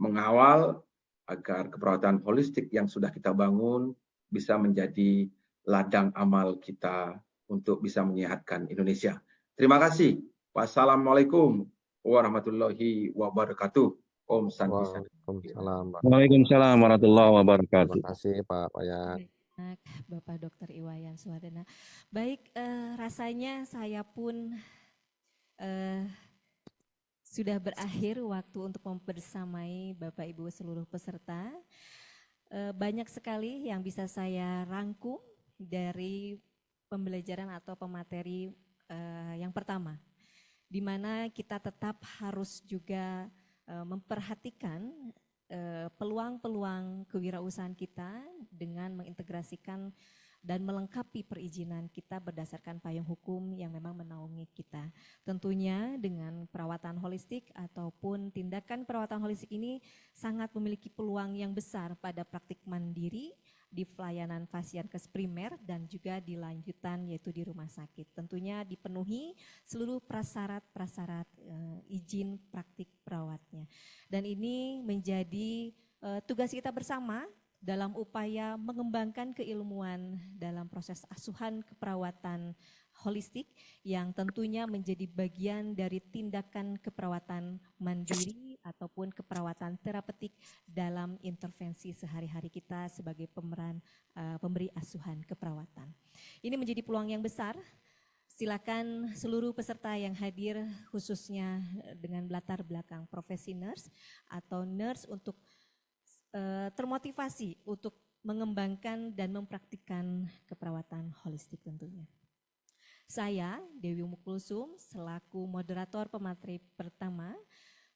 S11: mengawal agar keperawatan holistik yang sudah kita bangun bisa menjadi ladang amal kita untuk bisa menyehatkan Indonesia. Terima kasih. Wassalamualaikum warahmatullahi wabarakatuh. Om Santi Santi.
S9: Waalaikumsalam
S8: warahmatullahi wabarakatuh.
S9: Terima kasih Pak Wayan.
S10: Bapak Dr. Iwayan Suwardana. Baik, rasanya saya pun sudah berakhir waktu untuk membersamai Bapak Ibu seluruh peserta. Banyak sekali yang bisa saya rangkum dari pembelajaran atau pemateri yang pertama, di mana kita tetap harus juga memperhatikan peluang-peluang kewirausahaan kita dengan mengintegrasikan dan melengkapi perizinan kita berdasarkan payung hukum yang memang menaungi kita. Tentunya dengan perawatan holistik ataupun tindakan perawatan holistik ini sangat memiliki peluang yang besar pada praktik mandiri di pelayanan vaskes primer dan juga di lanjutan yaitu di rumah sakit. Tentunya dipenuhi seluruh prasyarat izin praktik perawatnya. Dan ini menjadi tugas kita bersama dalam upaya mengembangkan keilmuan dalam proses asuhan keperawatan holistik yang tentunya menjadi bagian dari tindakan keperawatan mandiri ataupun keperawatan terapeutik dalam intervensi sehari-hari kita sebagai pemeran pemberi asuhan keperawatan. Ini menjadi peluang yang besar. Silakan seluruh peserta yang hadir khususnya dengan latar belakang profesi nurse atau nurse untuk termotivasi untuk mengembangkan dan mempraktikkan keperawatan holistik tentunya. Saya, Dewi Mukulsum, selaku moderator pemateri pertama,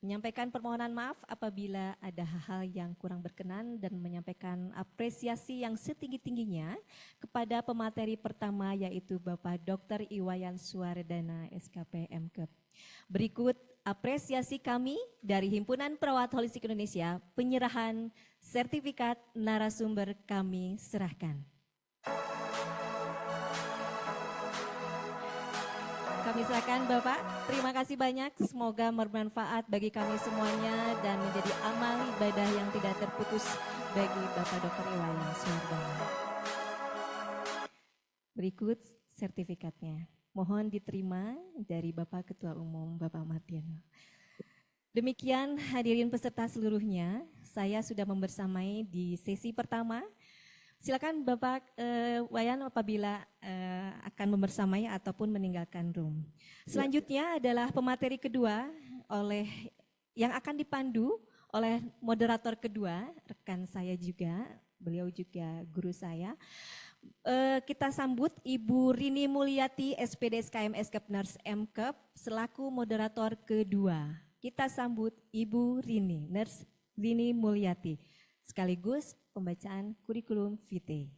S10: menyampaikan permohonan maaf apabila ada hal-hal yang kurang berkenan dan menyampaikan apresiasi yang setinggi-tingginya kepada pemateri pertama yaitu Bapak Dr. Iwayan Suwardana, SKP MKep. Berikut apresiasi kami dari Himpunan Perawat Holistik Indonesia, penyerahan sertifikat narasumber kami serahkan. Kami serahkan Bapak, terima kasih banyak, semoga bermanfaat bagi kami semuanya dan menjadi amal ibadah yang tidak terputus bagi Bapak Dr. Iwayan Suwardana. Berikut sertifikatnya. Mohon diterima dari Bapak Ketua Umum Bapak Mardiono. Demikian hadirin peserta seluruhnya, saya sudah membersamai di sesi pertama. Silakan Bapak Wayan apabila akan membersamai ataupun meninggalkan room. Selanjutnya adalah pemateri kedua yang akan dipandu oleh moderator kedua, rekan saya juga, beliau juga guru saya. Kita sambut Ibu Rini Mulyati, SPD SKM SKep Nurse MKep, selaku moderator kedua. Kita sambut Ibu Rini, Nurse Rini Mulyati, sekaligus pembacaan kurikulum vitae.